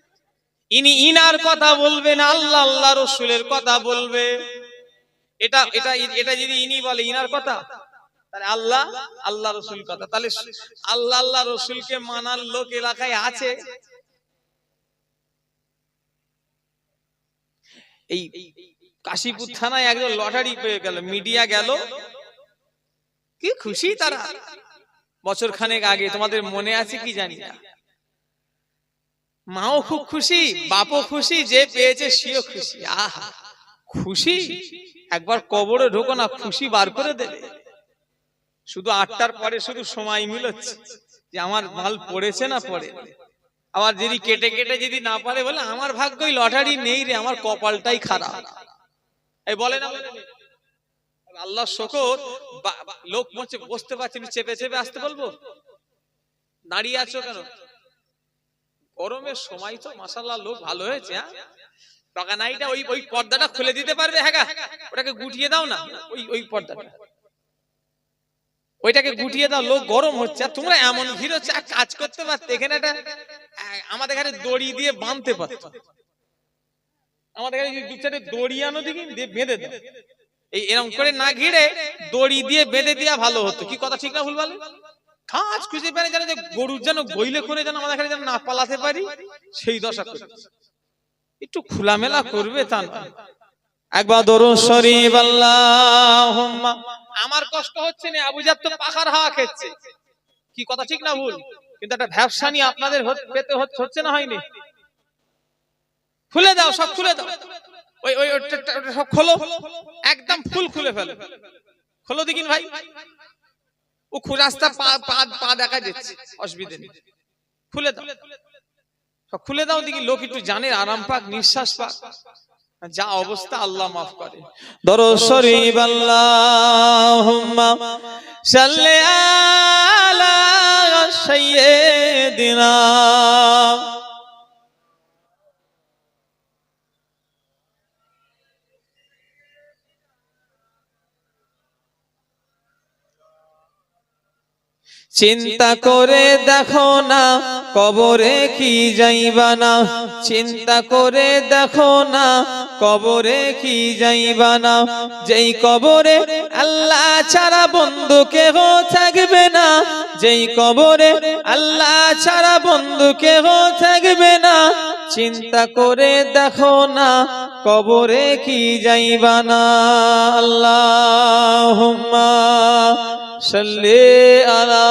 ইনি ইনার কথা বলবে না, আল্লাহ আল্লাহ রসুলের কথা বলবে। এটা এটা এটা যদি ইনি বলে ইনার কথা, তাহলে আল্লাহ আল্লাহ রসুল কথা। তাহলে আল্লাহ আল্লাহ রসুলকে মানার লোক এলাকায় আছে? এই কাশীপুর থানায় একজন লটারি পেয়ে গেল, মিডিয়া গেল, কি খুশি তারা। বছর খানেক আগে, তোমাদের মনে আছে কি জানি না, মাও খুব খুশি, বাপও খুশি, যে পেয়েছে সেও খুশি। আহা খুশি, একবার কবরে ঢোকো না, খুশি বার করে দেবে। শুধু 8টার পরে শুধু সময় মিলছে যে আমার মাল পড়েছে না পড়ে। আবার যদি কেটে কেটে যদি না পারে বলে আমার ভাগ্যই লটারি নেই রে, আমার কপালটাই খারাপ। এই বলে না, আল্লাহ শকর, লোক মরছে, বসতে পারছি না, চেপে চেপে আসতে বলবো? দাঁড়িয়ে আছো কেন? গরমের সময় তো মাশাআল্লাহ লোক ভালো হয়েছে। হ্যাঁ, বাগানাইটা ওই পর্দাটা খুলে দিতে পারবে? হ্যাঁ, ওটাকে গুটিয়ে দাও না, ওই পর্দাটা, ওইটাকে গুটিয়ে দাও, লোক গরম হচ্ছে। আর তোমরা এমন ভিড় হচ্ছে, কাজ করতে পারতে এখানে একটা আমাদের এখানে দড়ি দিয়ে বাঁধতে পারতো। আমাদের এখানে দু চারটে দড়ি আনো দেখি, বেঁধে দাও। এই এরকম করে না ঘিরে দড়ি দিয়ে বেঁধে দেওয়া ভালো হতো। কি কথা ঠিক না ভুল বলে? কাজ খুঁজে পারে যেন, যে গরুর যেন গইলে করে যেন আমাদের এখানে যেন না পালাতে পারি, সেই দশা করে। একটু খোলামেলা করবে তা না। একবার দরুদ শরীফ আল্লাহুম্মা। আমার কষ্ট হচ্ছে না, আবু জার তো পাখার হাওয়া খেচ্ছে। কি কথা ঠিক না ভুল? কিন্তু একটা ব্যবসা নিয়ে আপনাদের পেতে হচ্ছে না, হয়নি? খুলে দাও, সব খুলে দাও, ওই ওই সব খোলো, একদম ফুল খুলে ফেলো, খোলো দেখিন ভাই। ও রাস্তা পা দেখা যাচ্ছে, অসুবিধা নেই, খুলে দাও, সব খুলে দাও দেখি, লোক একটু জানে, আরাম পাক, নিঃশ্বাস পাক। যা অবস্থা, আল্লাহ মাফ করে। দরুদ শরীফ আল্লাহুম্মা সাল্লি আলা সাইয়্যিদিনা। চিন্তা করে দেখো না কবরে কি যাইবা না, চিন্তা করে দেখো না কবরে কি যাইবা না। যেই কবরে আল্লাহ ছাড়া বন্ধু কেহ থাকবে না, যেই কবরে আল্লাহ ছাড়া বন্ধু কেহ থাকবে না। চিন্তা করে দেখো না কবরে কি যাইবা না। আল্লাহুম্মা সাল্লি আলা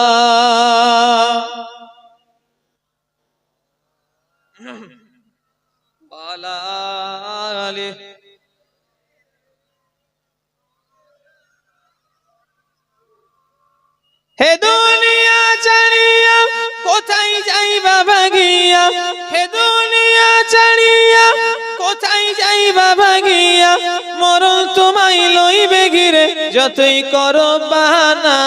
ওয়ালা আলিহি। হে দুনিয়া ছাড়িয়া কোথায় যাইবা ভাগিয়া, হে দুনিয়া ছাড়িয়া কোথায় যাইবা ভাগিয়া। মরণ তোমায় লইবে ঘিরে যতই করো বাহানা।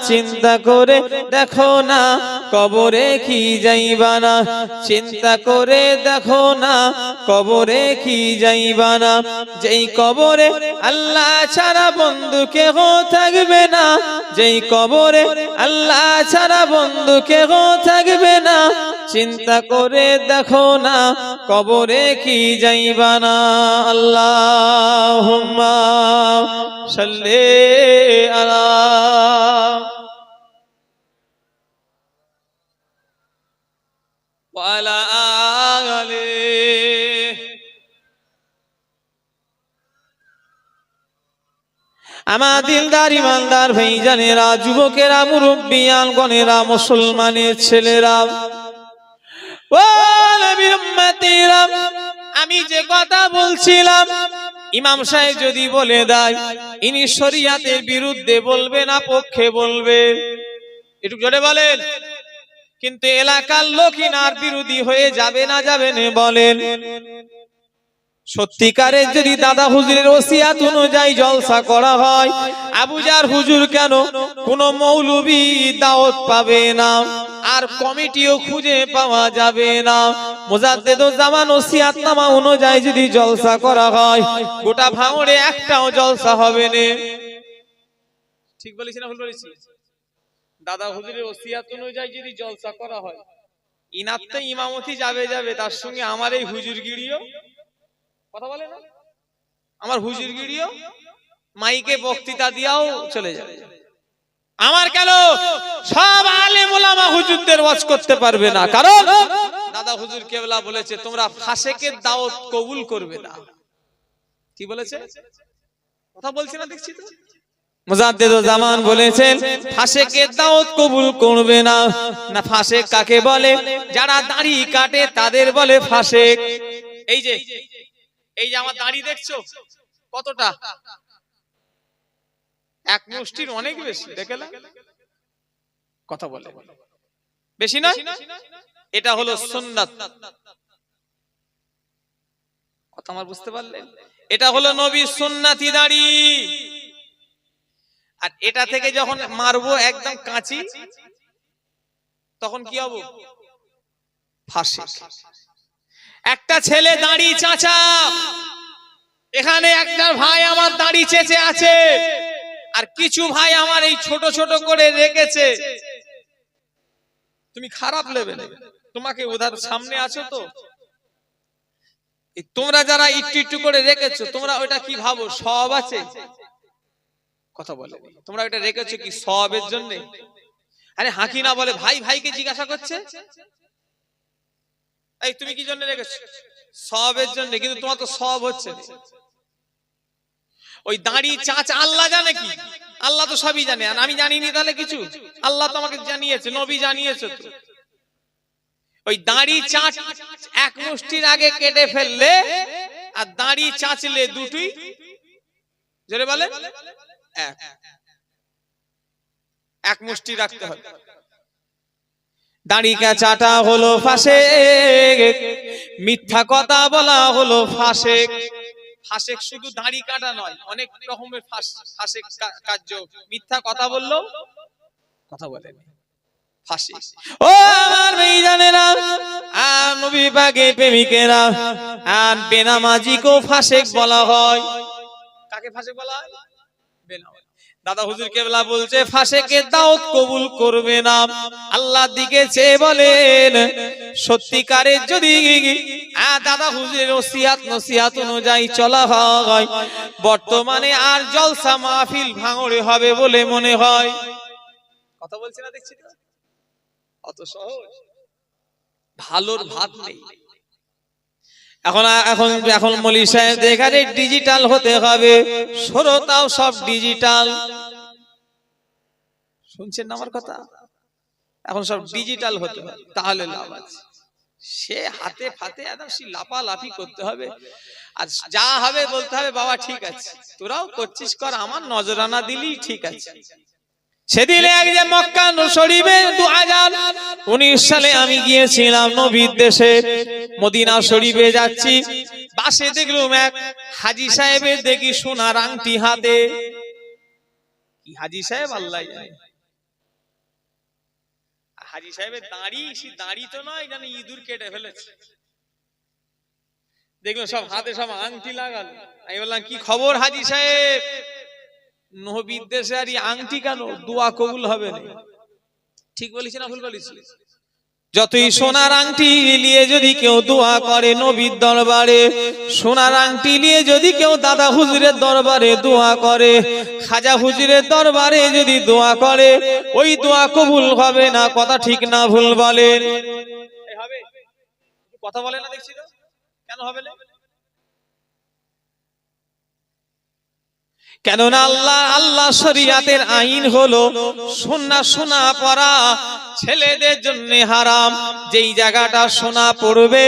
চিন্তা করে দেখো না কবরে কি যাইবা না, চিন্তা করে দেখো না কবরে কি যাইবা না। যেই কবরে আল্লাহ ছাড়া বন্ধু কেহ থাকবে না, যেই কবরে আল্লাহ ছাড়া বন্ধু কেহ থাকবে না। চিন্তা করে দেখো না কবরে কি যাইবা না। আল্লাহুম্মা সাল্লি আলা আমার দিলদার ইমানদার ভাইজানেরা, যুবকেরা, মুরব্বিয়ান গণেরা, মুসলমানের ছেলেরা, ও নবীর উম্মতেরা, আমি যে কথা বলছিলাম, ইমাম সাহেব যদি বলে দেয় ইনি শরিয়াতের বিরুদ্ধে বলবে না পক্ষে বলবে, একটু জোরে বলেন। কিন্তু এলাকার লোক ইনার বিরোধী হয়ে যাবে না যাবে না বলেন? সত্যিকারের যদি দাদা হুজুরের ওসিয়াত অনুযায়ী জলসা করা হয়, আবুজার হুজুর কেন কোন মৌলবী দাওয়াত পাবে না, আর কমিটিও খুঁজে পাওয়া যাবে না। মুজাদ্দেদুজ্জামান ওসিয়াতনামা অনুযায়ী যদি জলসা করা হয়, গোটা ভাঙড়ে একটাও জলসা হবে না। ঠিক বলেছি না ভুল বলেছি? দাদা হুজুরের ওসিয়াত অনুযায়ী যদি জলসা করা হয়, ইনার তো ইমামতি যাবে, তার সঙ্গে আমার এই হুজুরগিরিও, কথা বলে না, আমার হুজুরগিরিও মাইকে বক্তৃতা দিয়াও চলে যাবে। আমার কেন সব আলেম ওলামা হুজুরদের ওয়াজ করতে পারবে না? কারণ দাদা হুজুর কেবলা বলেছে তোমরা ফাসেকের দাওয়াত কবুল করবে না। কি বলেছে? কথা বলছি না, দেখছি তো। মুজাদ্দেদুজ্জামান বলেছেন ফাসেকের দাওয়াত কবুল করবে না। না, ফাসেক কাকে বলে? যারা দাড়ি কাটে তাদের বলে ফাসেক। এই যে আমার দাড়ি দেখছো কতটা? এক মুষ্টির অনেক বেশি, দেখলে কথা বলে বেশি না? এটা হলো সুন্নাত। কথা আমার বুঝতে পারলেন? এটা হলো নবীর সুন্নাতি দাড়ি। আর এটা থেকে যখন মারবো একদম কাঁচি, তখন কি হবে? ফাঁসি। একটা ছেলে দাড়ি চাচা, এখানে একটা ভাই আমার দাড়ি চেঁচে আছে, আর কিছু ভাই আমার এই ছোট ছোট করে রেখেছে, তুমি খারাপ লেভেলে, তোমাকে উধার সামনে আছো তো, তোমরা যারা একটু একটু করে রেখেছো, তোমরা ওটা কি ভাবো সওয়াব আছে? কথা বলে তোমরা ওটা রেখেছো কি সওয়াবের জন্য? আরে হাঁকি না বলে ভাই ভাইকে জিজ্ঞাসা করছে, এই তুমি কি জন্য রেখেছো? সওয়াবের জন্য। কিন্তু তোমার তো সওয়াব হচ্ছে না। ওই দাড়ি চাচা আল্লাহ জানে কি? আল্লাহ তো সবই জানে, আর আমি জানিনি তাহলে কিছু? আল্লাহ তো আমাকে জানিয়েছে, নবী জানিয়েছে তো। ওই দাড়ি চাচ এক মুষ্টির আগে কেটে ফেললে আর দাড়ি চাচলে দুটোই জোরে বলে এক মুষ্টি রাখতে হবে। দাড়ি কাটাটা হলো ফাসেক, মিথ্যা কথা বলা হলো ফাসেক। ফাসেক শুধু দাড়ি কাটা নয়, অনেক রকমের ফাসেক কার্য। মিথ্যা কথা বললো, কথা বলেন ফাসেক। ও আমার ভাইজানেরা, আর নবী পাকের প্রেমিকেরা, আর বেনামাজিকেও ফাসেক বলা হয়। কাকে ফাসেক বলা হয়? বেনামাজি। দাদা হুজুর কেবলা বলছে ফাসেকের দাওয়াত কবুল করবে না। আল্লাহর দিকে চেয়ে বলেন সত্যিকারের যদি দাদা হুজুরের ওসিয়াত নসিহাত অনুযায়ী চলা হয়, বর্তমানে আর জলসা মাহফিল ভাঙড়ে হবে বলে মনে হয়। কথা বলছি না, দেখছি তো অত সহজ। ভালোর ভাত নেই। এখন মৌলভী সাহেব দেখারে ডিজিটাল হতে হবে, শ্রোতাও সব ডিজিটাল। শুনছেন না আমার কথা? এখন সব ডিজিটাল হতে হবে, তাহলে লাভ আছে। সে হাতে ফাতে একদম লাফালাফি করতে হবে, আর যা হবে বলতে হবে বাবা ঠিক আছে, তোরাও করছিস কর, আমার নজরানা দিলি ঠিক আছে। সেদিন এক যে মক্কা শরীফে 2019 সালে আমি গিয়েছিলাম নবীর দেশে, মদিনা শরীফে যাচ্ছি, বাসে দেখলাম এক হাজী সাহেবের দেখি সোনার আংটি হাতে। কি হাজী সাহেব আল্লাহ জানে। হাজী সাহেবের দাড়ি তো নয়, জানি ইঁদুর কেটে ফেলেছে। দেখলাম সব হাতে সব আংটি লাগানো। আমি বললাম কি খবর হাজী সাহেব? নবীর দেশে আর আংটি কেন? দোয়া কবুল হবে না। ঠিক বলেছি না ভুল বলেছি? যতই সোনার আংটি নিয়ে যদি কেউ দোয়া করে নবীর দরবারে, সোনার আংটি নিয়ে যদি কেউ দাদা হুজুরের দরবারে দোয়া করে, খাজা হুজুরের দরবারে যদি দোয়া করে, ওই দোয়া কবুল হবে না। কথা ঠিক না ভুল বলেন? হবে? কথা বলে না, দেখছি তো কেন হবে না? কেননা আল্লাহ শরীয়তের আইন হলো সোনা পরা ছেলেদের জন্য হারাম। যেই জায়গাটা সোনা পড়বে,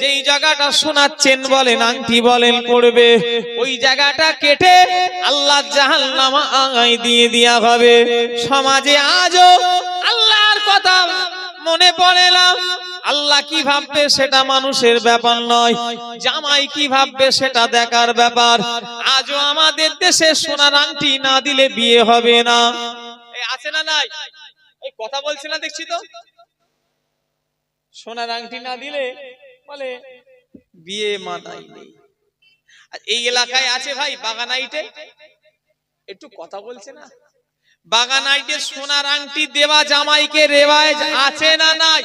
যেই জায়গাটা সোনার চেন বলেন, আংটি বলেন পড়বে, ওই জায়গাটা কেটে আল্লাহ জাহান্নামে দিয়ে দেয়া হবে। সমাজে আজও আল্লাহর কথা মনে পড়ে না। আল্লাহ কি ভাববে সেটা মানুষের ব্যাপার নয়, জামাই কি ভাববে সেটা দেখার ব্যাপার। আজও আমাদের দেশে সোনার আংটি না দিলে বিয়ে হবে না। এই আছে না নাই? এই কথা বলছে না দেখছি তো। সোনার আংটি না দিলে বলে বিয়ে মানাই নেই। আর এই এলাকায় আছে ভাই বাগানাইটে, একটু কথা বলছে না, বাগানাইটে সোনার আংটি দেওয়া জামাইকে রেওয়াজ আছে না নাই?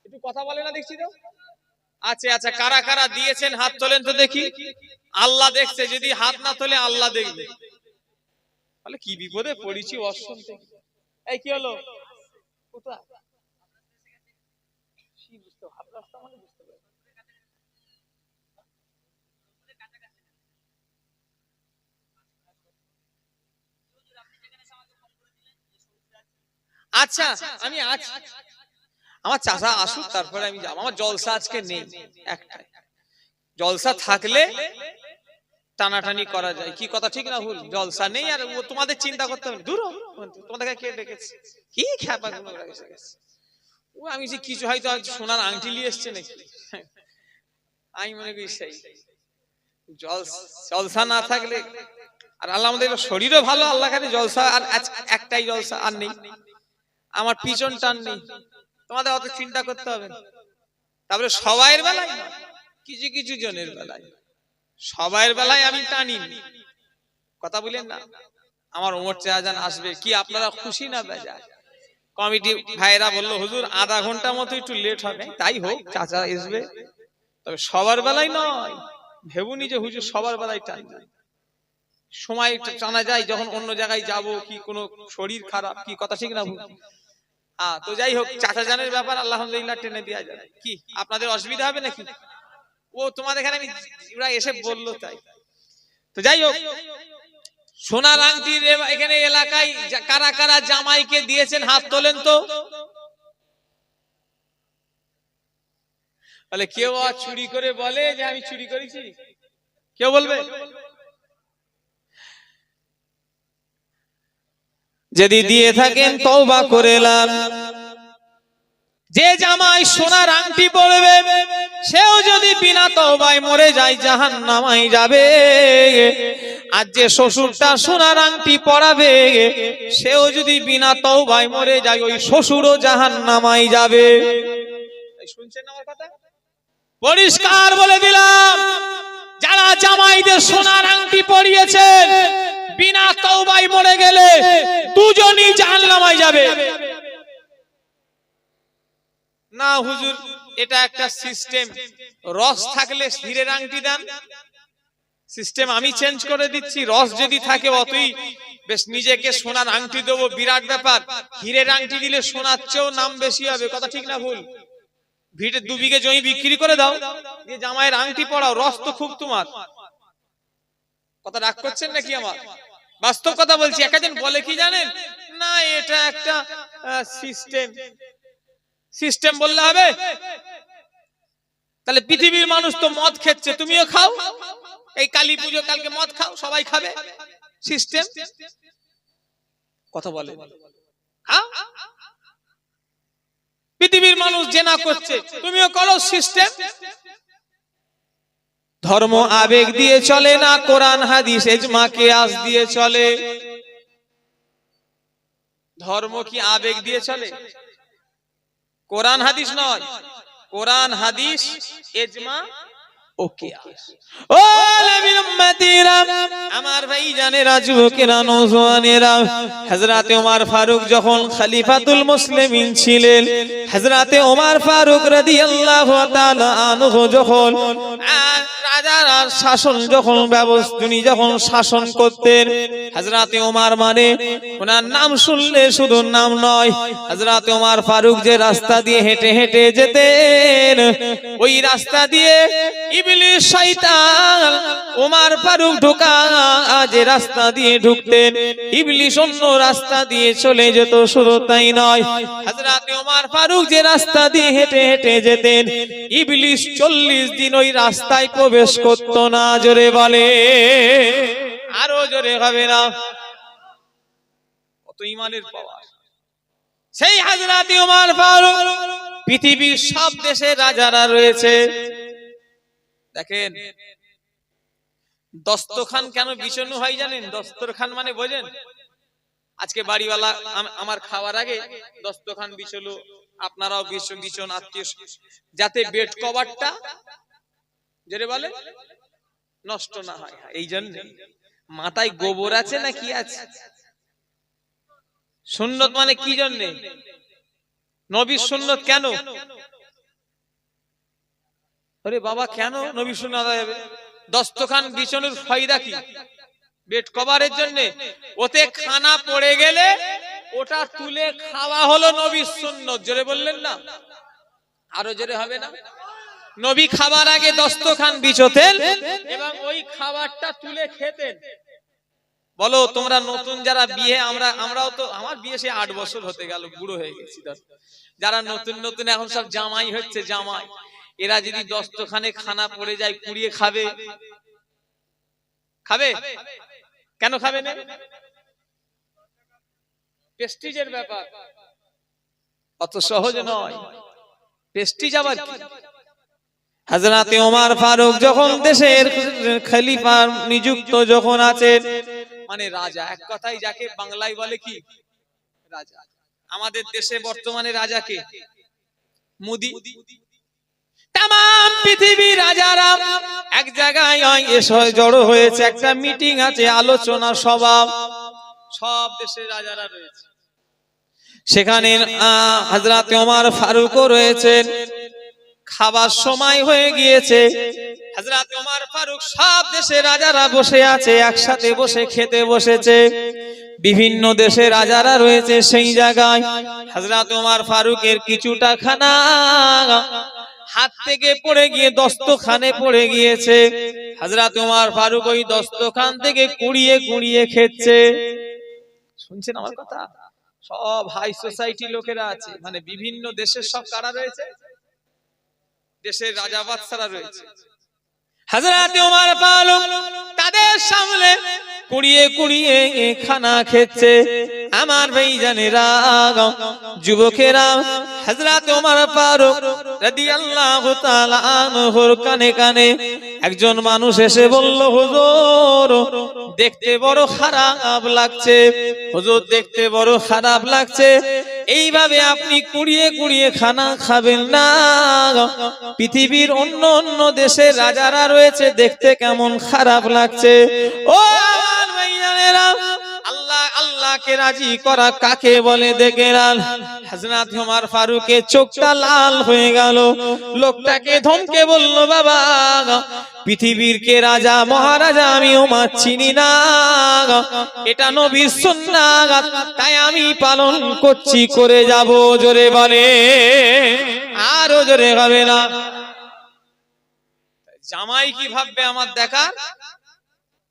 একটু কথা বলে না দেখছি তো। আছে। আচ্ছা, কারা কারা দিয়েছেন হাত তোলেন তো দেখি। আল্লাহ দেখছে, যদি হাত না তোলে আল্লাহ দেখবে। বলে কি বিপদে পড়েছি অসম থেকে। এই কি হলো? আচ্ছা, আমি আছি, আমার চাচা আসুক তারপরে আমি যাব। আমার জলসা আজকে নেই, একটাই জলসা থাকলে টানাটানি করা যায়। কি কথা ঠিক না ভুল? জলসা নেই আর ও তোমাদের চিন্তা করতে হবে। দূর তোমাদেরকে কে ডেকেছে? কি খ্যাপা গুলো এসে গেছে। ও আমি যে কিছু হয়তো সোনার আংটি নিয়ে এসছে নাকি, আমি মনে করি সেই জলসা না থাকলে। আর আল্লাহ আমাদের শরীরও ভালো, আল্লাহ খালি জলসা আর একটাই জলসা আর নেই। আমার পিছন টান নেই, তোমাদের অত চিন্তা করতে হবে। তারপরে সবাইয়ের বেলায় কিছু কিছু জনের বেলায়, সবাইয়ের বেলায় আমি টানি। কথা বলেন না। আমার ওমর চেয়ারজান আসবে, কি আপনারা খুশি না বেজা? কমিটি ভাইরা বললো হুজুর আধা ঘন্টা মতো একটু লেট হবে। তাই হোক, চাচা আসবে, তবে সবার বেলায় নয়। ভেবুনি যে হুজুর সবার বেলায় টানি, সময় টানা যায় যখন অন্য জায়গায় যাব, কি কোনো শরীর খারাপ, কি কথা ঠিক না ভুল? তো যাই হোক, চাচা জানের ব্যাপার আলহামদুলিল্লাহ টেনে দেওয়া যায়। কি আপনাদের অসুবিধা হবে নাকি? ও তোমাদের এখানে ওরা এসে বললো তাই। তো যাই হোক, সোনার আংটি এখানে এলাকায় কারা কারা জামাইকে দিয়েছেন হাত তোলেন তো। বলে কেউ চুরি করে বলে যে আমি চুরি করেছি? কেউ বলবে? যদি দিয়ে থাকেন তওবা করে নেন। যে জামাই সোনার আংটি পরবে সেও যদি বিনা তওবায় মরে যায় জাহান্নামে যাবে। আর যে শ্বশুরটা সোনার আংটি পরাবে সেও যদি বিনা তওবায় মরে যায়, ওই শ্বশুরও জাহান্নামে যাবে। শুনছেন আমার কথা? পরিষ্কার বলে দিলাম, যারা জামাইদের সোনার আংটি পরিয়েছেন বিনা তওবায় মরে গেলে দুজনই জাহান্নামে যাবে। না হুজুর, এটা একটা সিস্টেম, রস থাকলে হীরের আংটি দেন। সিস্টেম আমি চেঞ্জ করে দিচ্ছি। রস যদি থাকে অতই বেশ, নিজেকে সোনার আংটি দেবো বিরাট ব্যাপার। হীরের আংটি দিলে সোনার চেয়েও নাম বেশি হবে। কথা ঠিক না ভুল? ভিটে 2 বিঘে জমি বিক্রি করে দাও, যে জামাইয়ের আংটি পড়াও, রস তো খুব তোমার। কথা রাগ করছেন নাকি? আমার বাস্তব কথা বলছি। একজন বলে কি জানেন, না এটা একটা সিস্টেম। সিস্টেম বললে হবে? তাহলে পৃথিবীর মানুষ তো মদ খেচ্ছে, তুমিও খাও। এই কালী পুজো কালকে মদ খাও, সবাই খাবে। সিস্টেম কথা বলে। পৃথিবীর মানুষ জেনা করছে, তুমিও করো। সিস্টেম। ধর্ম আবেগ দিয়ে চলে না, কোরআন হাদিস ইজমা কিয়াস দিয়ে চলে। ধর্ম কি আবেগ দিয়ে চলে? কোরআন হাদিস নয়, কোরআন হাদিস ইজমা ও কিয়াস। ও নবীর উম্মতিরা, আমার ভাই জানেরা, যুবকেরা, নওজওয়ানেরা, হযরত ওমর ফারুক যখন খলিফাতুল মুসলিমিন ছিলেন, হযরত ওমর ফারুক রাদিয়াল্লাহু তাআলা আনহু যখন রাজার শাসন যখন তিনি যখন শাসন করতেন, হযরত ওমর মানে ওনার নাম শুনলে শুধু নাম নয়, হযরত ওমর ফারুক যে রাস্তা দিয়ে হেঁটে হেঁটে যেতেন, ওই রাস্তা দিয়ে ইবলিস শয়তান ওমর ফারুক ঢোকা যে রাস্তা দিয়ে ঢুকতেন ইবলিস অন্য রাস্তা দিয়ে চলে যেত। শুধু তাই নয়, হযরত ওমর ফারুক যে রাস্তা দিয়ে হেঁটে হেঁটে যেতেন ইবলিস 40 দিন ওই রাস্তায় প্রবেশ করত না। জোরে বলে, আরো জোরে হবে না? কত ঈমানের পাওয়ার! সেই হযরত ওমর ফারুক পৃথিবীর সব দেশের রাজারা রয়েছে। দেখেন দস্তরখান কেন বিছানো হয় জানেন? দস্তরখান মানে বোঝেন? আজকে বাড়িওয়ালা আমার খাওয়ার আগে দস্তরখান বিছালো, আপনারাও বিছন আত্মীয়, যাতে বেড কভারটা যেটা বলে নষ্ট না হয়। এই জন্য মাথায় গোবর আছে না কি আছে? সুন্নত মানে কি জন্য? নবীর সুন্নত কেন? আরে বাবা কেন নবীর সুন্নাত হবে? দস্তরখান বিছানোর ফায়দা কি? বেড কভারের জন্য। ওতে খানা পড়ে গেলে ওটা তুলে খাওয়া হলো নবীর সুন্নত। জোরে বললেন না? আরো জোরে হবে না? নবী খাবার আগে দস্তরখান বিছোতেন এবং ওই খাবারটা তুলে খেতেন। বলো তোমরা নতুন যারা বিয়ে, আমরাও তো, আমার বিয়ে সে 8 বছর হতে গেল, বুড়ো হয়ে গেছি। যারা নতুন নতুন এখন সব জামাই হচ্ছে, জামাই, এরা যদি দস্তরখানে খানা পড়ে যায় কুড়িয়ে খাবে? খাবে? কেন খাবে না? প্রেস্টিজের ব্যাপার, অত সহজ নয়। প্রেস্টিজ আবার কি? হযরত ওমর ফারুক যখন দেশের খলিফা নিযুক্ত যখন আছেন, মানে রাজা, এক কথায় যাকে বাংলায় বলে কি রাজা। আমাদের দেশে বর্তমানে রাজাকে মোদি। তামাম পৃথিবীর রাজারা এক জায়গায় এসে জড়ো হয়েছে, একটা মিটিং আছে, আলোচনা সভা, সব দেশের রাজারা রয়েছে সেখানে। হযরত ওমর ফারুকও রয়েছেন। খাবার সময় হয়ে গিয়েছে, হযরত ওমর ফারুক সব দেশের রাজারা বসে আছে, একসাথে বসে খেতে বসেছে। বিভিন্ন দেশের রাজারা রয়েছে সেই জায়গায়। হযরত ওমর ফারুকের কিছুটা খানা হাত থেকে পড়ে গিয়ে দস্তরখানে পড়ে গিয়েছে। হযরত ওমর ফারুক ওই দস্তরখান থেকে কুড়িয়ে কুড়িয়ে খেচ্ছে। শুনছেন আমার কথা? সব হাই সোসাইটি লোকেরা আছে, মানে বিভিন্ন দেশের সব কারা রয়েছে, দেশের রাজা বাদশারা রয়েছে। হযরত ওমর ফারুক তাদের সামনে কুড়িয়ে কুড়িয়ে খানা খেচ্ছে। আমার ভাইজানেরা, যুবকেরা, হযরত ওমর ফারুক রাদিয়াল্লাহু তাআলা আনহুর কানে কানে একজন মানুষ এসে বলল, হুজুর দেখতে বড় খারাপ লাগছে, হুজুর দেখতে বড় খারাপ লাগছে, এইভাবে আপনি কুড়িয়ে কুড়িয়ে খানা খাবেন না। পৃথিবীর অন্য অন্য দেশের রাজারা রয়েছে, দেখতে কেমন খারাপ লাগছে। ও আমার ভাইজানেরা, আল্লাহ আল্লাহকে রাজি করা কাকে বলে দেখে নেন। হযরত ওমর ফারুকের চোখটা লাল হয়ে গেল। লোকটাকে ধমকে বলল, বাবা পৃথিবীর কে রাজা মহারাজা আমি ওমর চিনি না, এটা নবীর সুন্নাত, তাই আমি পালন করছি, করে যাব। জোরে বলে, আরো জোরে হবে না? জামাই কি ভাববে আমার দেখার,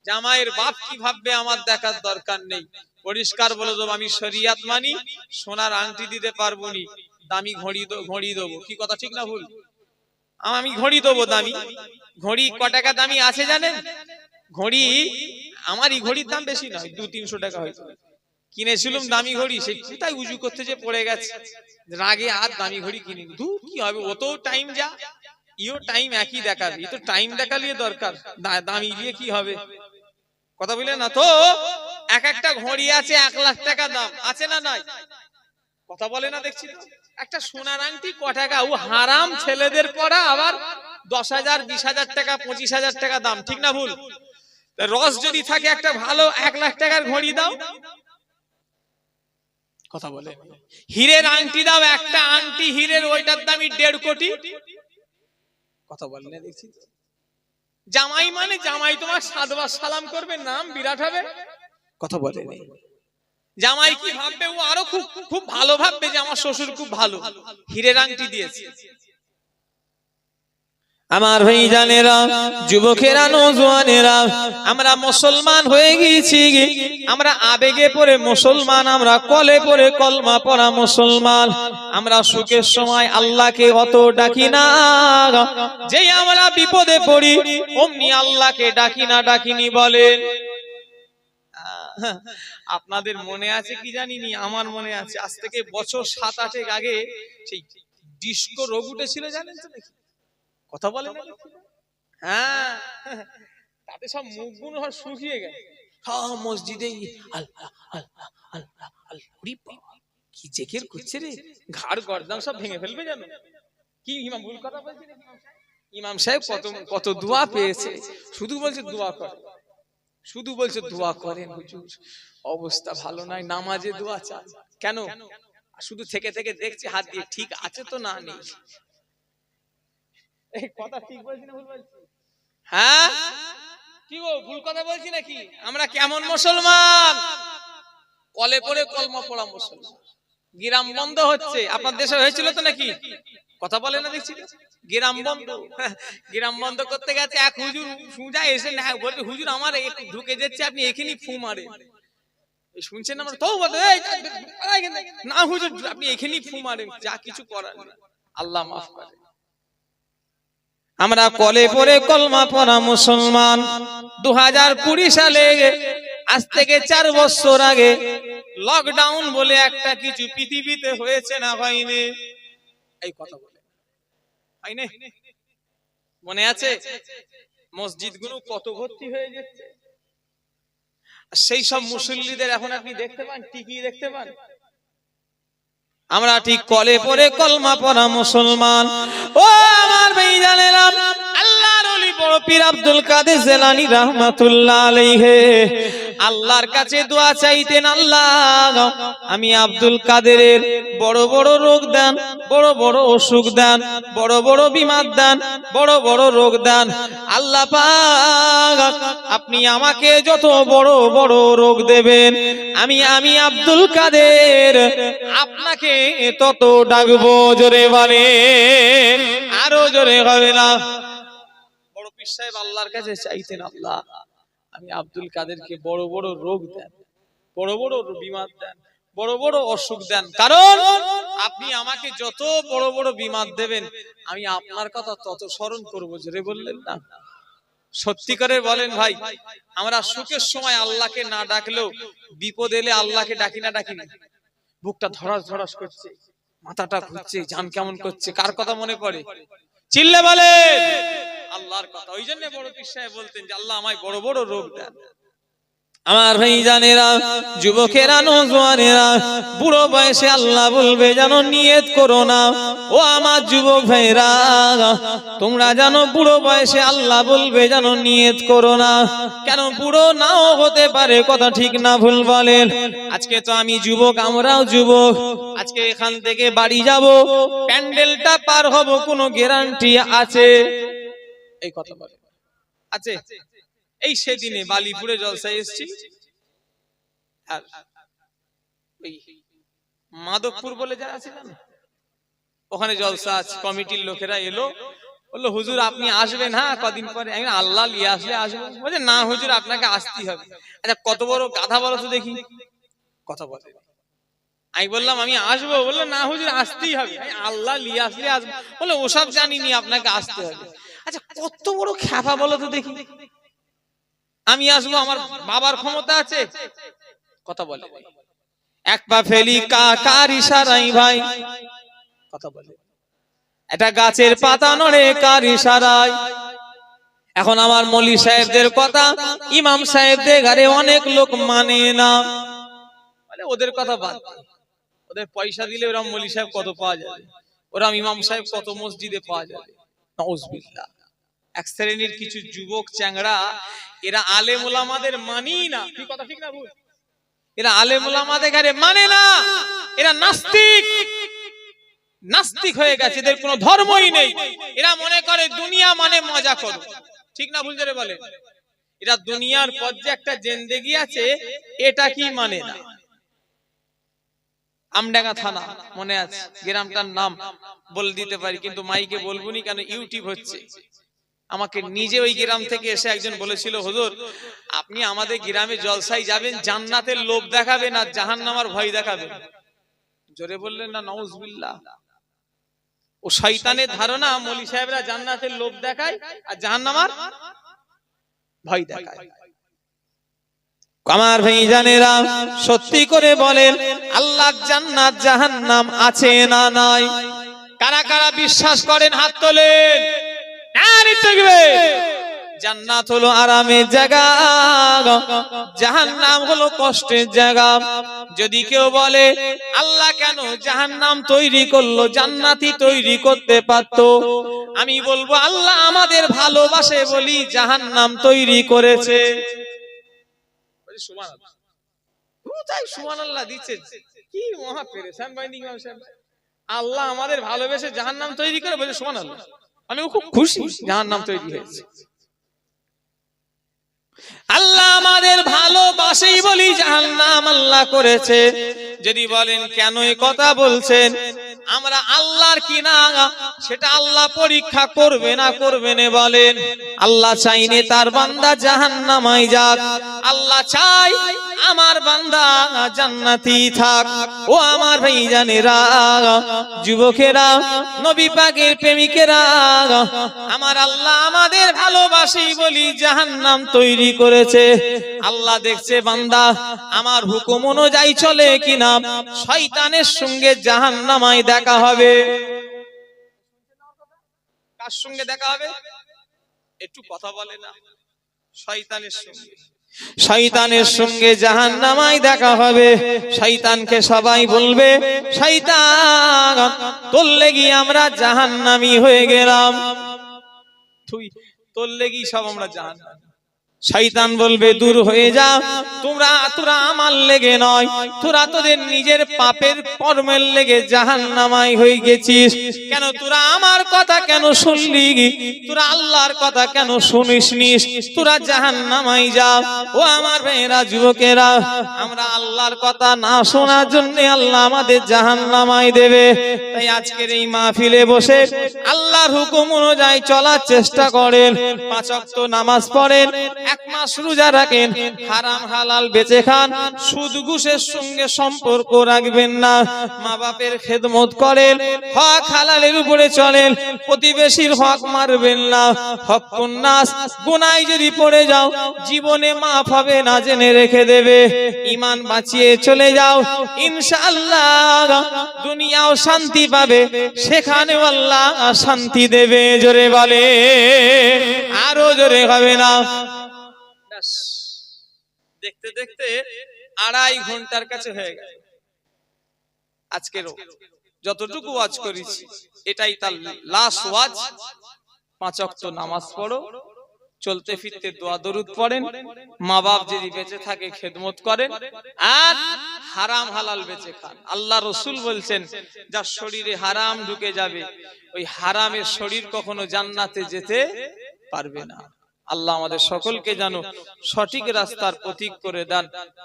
জামাইয়ের বাপ কি ভাববে আমার দেখার দরকার নেই। পরিষ্কার বলে দেবো, আমি শরিয়াত মানি, সোনার আংটি দিতে পারবো নি, দামি ঘড়ি দেবো। কি কথা ঠিক না ভুল? আমি ঘড়ি দেবো দামি। ঘড়ি ক টাকা দামি আছে জানেন? ঘড়ি, আমারই ঘড়ির দাম বেশি নয়, 200-300 টাকা হয়তো। কিনেছিলাম দামি ঘড়ি, সেই কোথায় উজু করতে যে পড়ে গেছে, রাগে আর দামি ঘড়ি কিনি। দূর কি হবে, ও তো টাইম যা, ইও টাইম একই দেখাবে, ই তো টাইম দেখালিয়ে দরকার, দামি দিয়ে কি হবে? কথা বলে না তো? এক একটা ঘড়ি আছে 1 লাখ টাকা দাম, আছে না নাই? কথা বলে না দেখছি। একটা সোনার আংটি ক টাকা? ও হারাম ছেলেদের পড়া, আবার 10,000, 20,000 টাকা, 25,000 টাকা দাম, ঠিক না ভুল? রস যদি থাকে একটা ভালো 1 লাখ টাকার ঘড়ি দাও। কথা বলে। হীরের আংটি দাও, একটা আংটি হীরের, ওইটার দামই 1.5 কোটি। কথা বলে না দেখছি। জামাই মানে জামাই তোমার 7 বার সালাম করবে, নাম বিরাট হবে। কথা বলে। জামাই কি ভাববে? ও আরো খুব খুব ভালো ভাববে যে আমার শ্বশুর খুব ভালো, হীরের আংটি দিয়েছে। আমার ভাইজানেরা, যুবকেরা, নওজোয়ানেরা, আমরা মুসলমান হয়ে গেছি, আমরা আবেগে পড়ে মুসলমান, আমরা কলে পড়ে কলমা পড়া মুসলমান। আমরা সুখের সময় আল্লাহকে অত ডাকি না, যেই আমরা বিপদে পড়ি অমনি আল্লাহকে ডাকি না ডাকিনি বলেন। আপনাদের মনে আছে কি জানিনি, আমার মনে আছে আজ থেকে বছর 7-8 আগে সেই ডিস্কো রোগ উঠেছিল, জানেন তো নাকি? কথা বলে না? হ্যাঁ, তাতে সব মুখগুলো শুকিয়ে গেছে। হ্যাঁ, মসজিদে আল্লাহ আল্লাহ আল্লাহ আল্লাহ, কি জিকির করছে রে, ঘাড় গর্দান সব ভেঙে ফেলবে জানো। কি ইমাম ভুল কথা বলছে নাকি? ইমাম সাহেব কত দোয়া পেয়েছে, শুধু বলছে দোয়া করে, শুধু বলছে দোয়া করেন হুজুর, অবস্থা ভালো নয়, নামাজে দোয়া চান। কেন? শুধু থেকে থেকে দেখছি হাত দিয়ে, ঠিক আছে তো না নেই। এই কথা ঠিক বলছি না ভুল বলছি? হ্যাঁ, কি গো, ভুল কথা বলছি নাকি? আমরা কেমন মুসলমান? কলে পড়ে কলমা পড়া মুসলমান। গ্রাম বন্ধ হচ্ছে, আপনার দেশে হয়েছিল তো নাকি? কথা বলে না দেখছি, গ্রাম বন্ধ। গ্রাম বন্ধ করতে গেছে এক হুজুর সুজা এসে বলবে, হুজুর আমার ঢুকে যাচ্ছে, আপনি এখানেই ফু মারে। শুনছেন আমরা তো না হুজুর, আপনি এখানেই ফু মারেন, যা কিছু করার নেই, আল্লাহ মাফ করে। আমরা কলে পড়ে কলমা পড়া মুসলমান। 2020 সালে, আজ থেকে 4 বছর আগে লকডাউন বলে একটা কিছু পৃথিবীতে হয়েছে না হয়নি? এই কথা বলে হয়নি? মনে আছে? মসজিদগুলো কত ভর্তি হয়ে যাচ্ছে, সেই সব মুসল্লিদের এখন আপনি দেখতে পান, টিকি দেখতে পান। আমরা ঠিক কলে পড়ে কলমা পড়া মুসলমান। ও আমার ভাইজানেরা, আল্লাহর ওলি বড় পীর আব্দুল কাদের জিলানী রাহমাতুল্লাহ আলাইহি আল্লাহর কাছে দোয়া চাইতেন, আল্লাহ আমি আব্দুল কাদেরের বড় বড় রোগ দেন, বড় বড় অসুখ দেন, বড় বড় বিমার দেন, বড় বড় রোগ দেন। আল্লাহ পাক আপনি আমাকে যত বড় বড় রোগ দেবেন, আমি আব্দুল কাদের আপনাকে তত ডাকবো। জোরে বলে, আরো জোরে হবে না। বড় পীর সাহেব আল্লাহর কাছে চাইতেন, আল্লাহ আমি আব্দুল কাদেরকে বড় বড় রোগ দেন, বড় বড় বিমার দেন, বড় বড় অসুখ দেন, কারণ আপনি আমাকে যত বড় বড় বিমার দেবেন আমি আপনার কথা তত স্মরণ করবো। জোরে বললেন না? সত্যি করে বলেন ভাই, আমরা সুখের সময় আল্লাহকে না ডাকলেও বিপদ এলে আল্লাহকে ডাকি না ডাকি না? বুকটা ধরাস ধরাস করছে, মাথাটা ঘুরছে, জান কেমন করছে, কার কথা মনে পড়ে? চিল্লে বলে আল্লাহর কথা। ওই জন্য বড় পীর সাহেব বলতেন যে আল্লাহ আমায় বড় বড় রোগ দেন। আমার ভাইজানেরা, যুবকেরা, নওজোয়ানেরা, বুড়ো বয়সে আল্লাহ বলবে জানো নিয়ত করো না। ও আমার যুবক ভাইরা, তোমরা জানো বুড়ো বয়সে আল্লাহ বলবে জানো নিয়ত করো না। কেন? বুড়ো নাও হতে পারে, কথা ঠিক না ভুল বলেন? আজকে তো আমি যুবক, আমরাও যুবক, আজকে এখান থেকে বাড়ি যাব, প্যান্ডেলটা পার হব, কোনো গ্যারান্টি আছে? এই কথা বলে আছে? এই সেদিনে বালিপুরে জলসায় এসেছি, আর ওই মাধবপুর বলে যারা ছিলেন ওখানে জলসা আছে, কমিটির লোকেরা এলো, বললো হুজুর আপনি আসবেন? হ্যাঁ, কদিন পরে। আল্লাহ নিয়ে আসলে আসবো। বলছে না হুজুর আপনাকে আসতেই হবে। আচ্ছা কত বড় গাধা বলো তো দেখি, কথা বলে। আমি বললাম আমি আসবো, বললো না হুজুর আসতেই হবে, আল্লাহ নিয়ে আসলে আসবো। বললো ওসব জানিনি, আপনাকে আসতে হবে। আচ্ছা কত বড় খ্যাপা বলো তো দেখি, আমি আসবো, আমার বাবার ক্ষমতা আছে? কথা বলে। এক পা ফেলি কার ইশারায় ভাই, কথা বলে। এটা গাছের পাতা নড়ে কার ইশারায়। এখন আমার মৌলী সাহেবদের কথা, ইমাম সাহেবদের ঘরে অনেক লোক মানে না, বলে ওদের কথা বাদ, ওদের পয়সা দিলে ওরা মৌলী সাহেব কত পাওয়া যাবে, ওরা ইমাম সাহেব কত মসজিদে পাওয়া যাবে। নাউজুবিল্লাহ। এক শ্রেণীর কিছু যুবক চ্যাংড়া, এরা আলেম ওলামাদের মানি না। কি কথা ঠিক না ভুল? এরা আলেম ওলামাদের ঘরে মানে না, এরা নাস্তিক, নাস্তিক হয়ে গেছে, এদের কোনো ধর্মই নেই। এরা মনে করে দুনিয়া মানে মজা করো। ঠিক না ভুল জোরে বলে? এরা দুনিয়ার পর যে একটা জিন্দেগি আছে এটা কি মানে না। আমডাঙ্গা থানা মনে আছে, গ্রামটার নাম বলে দিতে পারি, কিন্তু মাইকে বলবো নি, কেন ইউটিউব হচ্ছে। আমাকে নিজে ওই গ্রাম থেকে এসে একজন বলেছিল, হুজুর আপনি আমাদের গ্রামে জলসায় যাবেন, জান্নাতের লোভ দেখাবেন আর জাহান্নামের ভয় দেখাবেন। জোরে বললেন না নাউজুবিল্লাহ। ও শয়তানের ধারণা মৌলী সাহেবরা জান্নাতের লোভ দেখায় আর জাহান্নামের ভয় দেখায়। আমার ভাইজানেরা সত্যি করে বলেন, আল্লাহর জান্নাত জাহান্নাম আছে না নাই? কারা কারা বিশ্বাস করেন হাত তোলেন। জান্নাত হলো আরামের জায়গা, জাহান্নাম হলো কষ্টের জায়গা। যদি কেউ বলে আল্লাহ কেন জাহান্নাম তৈরি করলো, জান্নাতি তৈরি করতে পারতো, আমি বলবো আল্লাহ আমাদের ভালোবাসে বলি জাহান্নাম তৈরি করেছে। সুবহানাল্লাহ, তাই সুবহানাল্লাহ দিচ্ছে, কি মহা পেরেশান বাইন্ডিং সাহেব। আল্লাহ আমাদের ভালোবেসে জাহান্নাম তৈরি করে বলে সুবহানাল্লাহ, আমি খুব খুশি জাহান্নাম তৈরি হয়েছে। আল্লাহ আমাদের ভালোবাসেই বলি জাহান্নাম আল্লাহ করেছে। যদি বলেন কেন এই কথা বলছেন, আমরা আল্লাহর কিনা সেটা আল্লাহ পরীক্ষা করবে না করবে না বলেন? আল্লাহ চাইনে তার বান্দা জাহান্নামায় যাক, আল্লাহ চাই আমার বান্দা জান্নাতি থাক। ও আমার ভাইজানেরা, যুবকেরা, নবী পাকের প্রেমিকেরা, আমার আল্লাহ আমাদের ভালোবাসি বলি জাহান্নাম তৈরি করেছে। আল্লাহ দেখছে বান্দা আমার হুকুম অনুযায়ী চলে কিনা। শয়তানের সঙ্গে জাহান্নামায় দেখা হবে। কার সঙ্গে দেখা হবে? একটু কথা বলে না। শয়তানের সঙ্গে, শয়তানের সঙ্গে জাহান্নামায় দেখা হবে। শয়তানকে সবাই বলবে, শয়তান তোর লেগি আমরা জাহান্নামী হয়ে গেলাম, তুই তোর লেগি সব আমরা জাহান্নামী। শয়তান বলবে দূর হয়ে যা, তোরা আমার লেগে নয়, তোরা তোদের নিজের পাপের কর্মের লেগে জাহান্নামায় হয়ে গেছিস। কেন তোরা আমার কথা কেন শুনলি? তোরা আল্লাহর কথা কেন শুনিসনি? তোরা জাহান্নামায় যা। ও আমার ভাইরা, যুবকেরা, আমরা আল্লাহর কথা না শোনার জন্য আল্লাহ আমাদের জাহান্নামায় দেবে। তাই আজকের এই মাহফিলে বসে আল্লাহর হুকুম অনুযায়ী চলার চেষ্টা করেন। 5 ওয়াক্ত নামাজ পড়েন, 1 মাস রোজা রাখেন, হারাম হালাল বেঁচে খান, সুদ ঘুষের সঙ্গে সম্পর্ক রাখবেন না, মা বাপের খেদমত করেন, হক হালালের উপরে চলেন, প্রতিবেশীর হক মারবেন না, হকুন নাস। গুনায় যদি পড়ে যাও জীবনে মাফ হবে না, জেনে রেখে দেবে। ঈমান বাঁচিয়ে চলে যাও, ইনশাআল্লাহ দুনিয়াও শান্তি পাবে, সেখানেও আল্লাহ শান্তি দেবে। জোরে বলে, আরো জোরে হবে না। দেখতে দেখতে 2.5 ঘন্টার কাছে হয়ে গেল। আজকের যতটুকু ওয়াজ করেছি এটাই তার লাস্ট ওয়াজ। 5 ওয়াক্ত নামাজ পড়ো, চলতে ফিরতে দোয়া দরুদ পড়েন, মা বাপ যদি বেঁচে থাকে খেদমত করেন, আর হারাম হালাল বেঁচে খান। আল্লাহ রসুল বলছেন যার শরীরে হারাম ঢুকে যাবে, ওই হারামের শরীর কখনো জান্নাতে যেতে পারবে না। আল্লাহ আমাদের সকলকে যেন সঠিক রাস্তার প্রতীক করে দেন।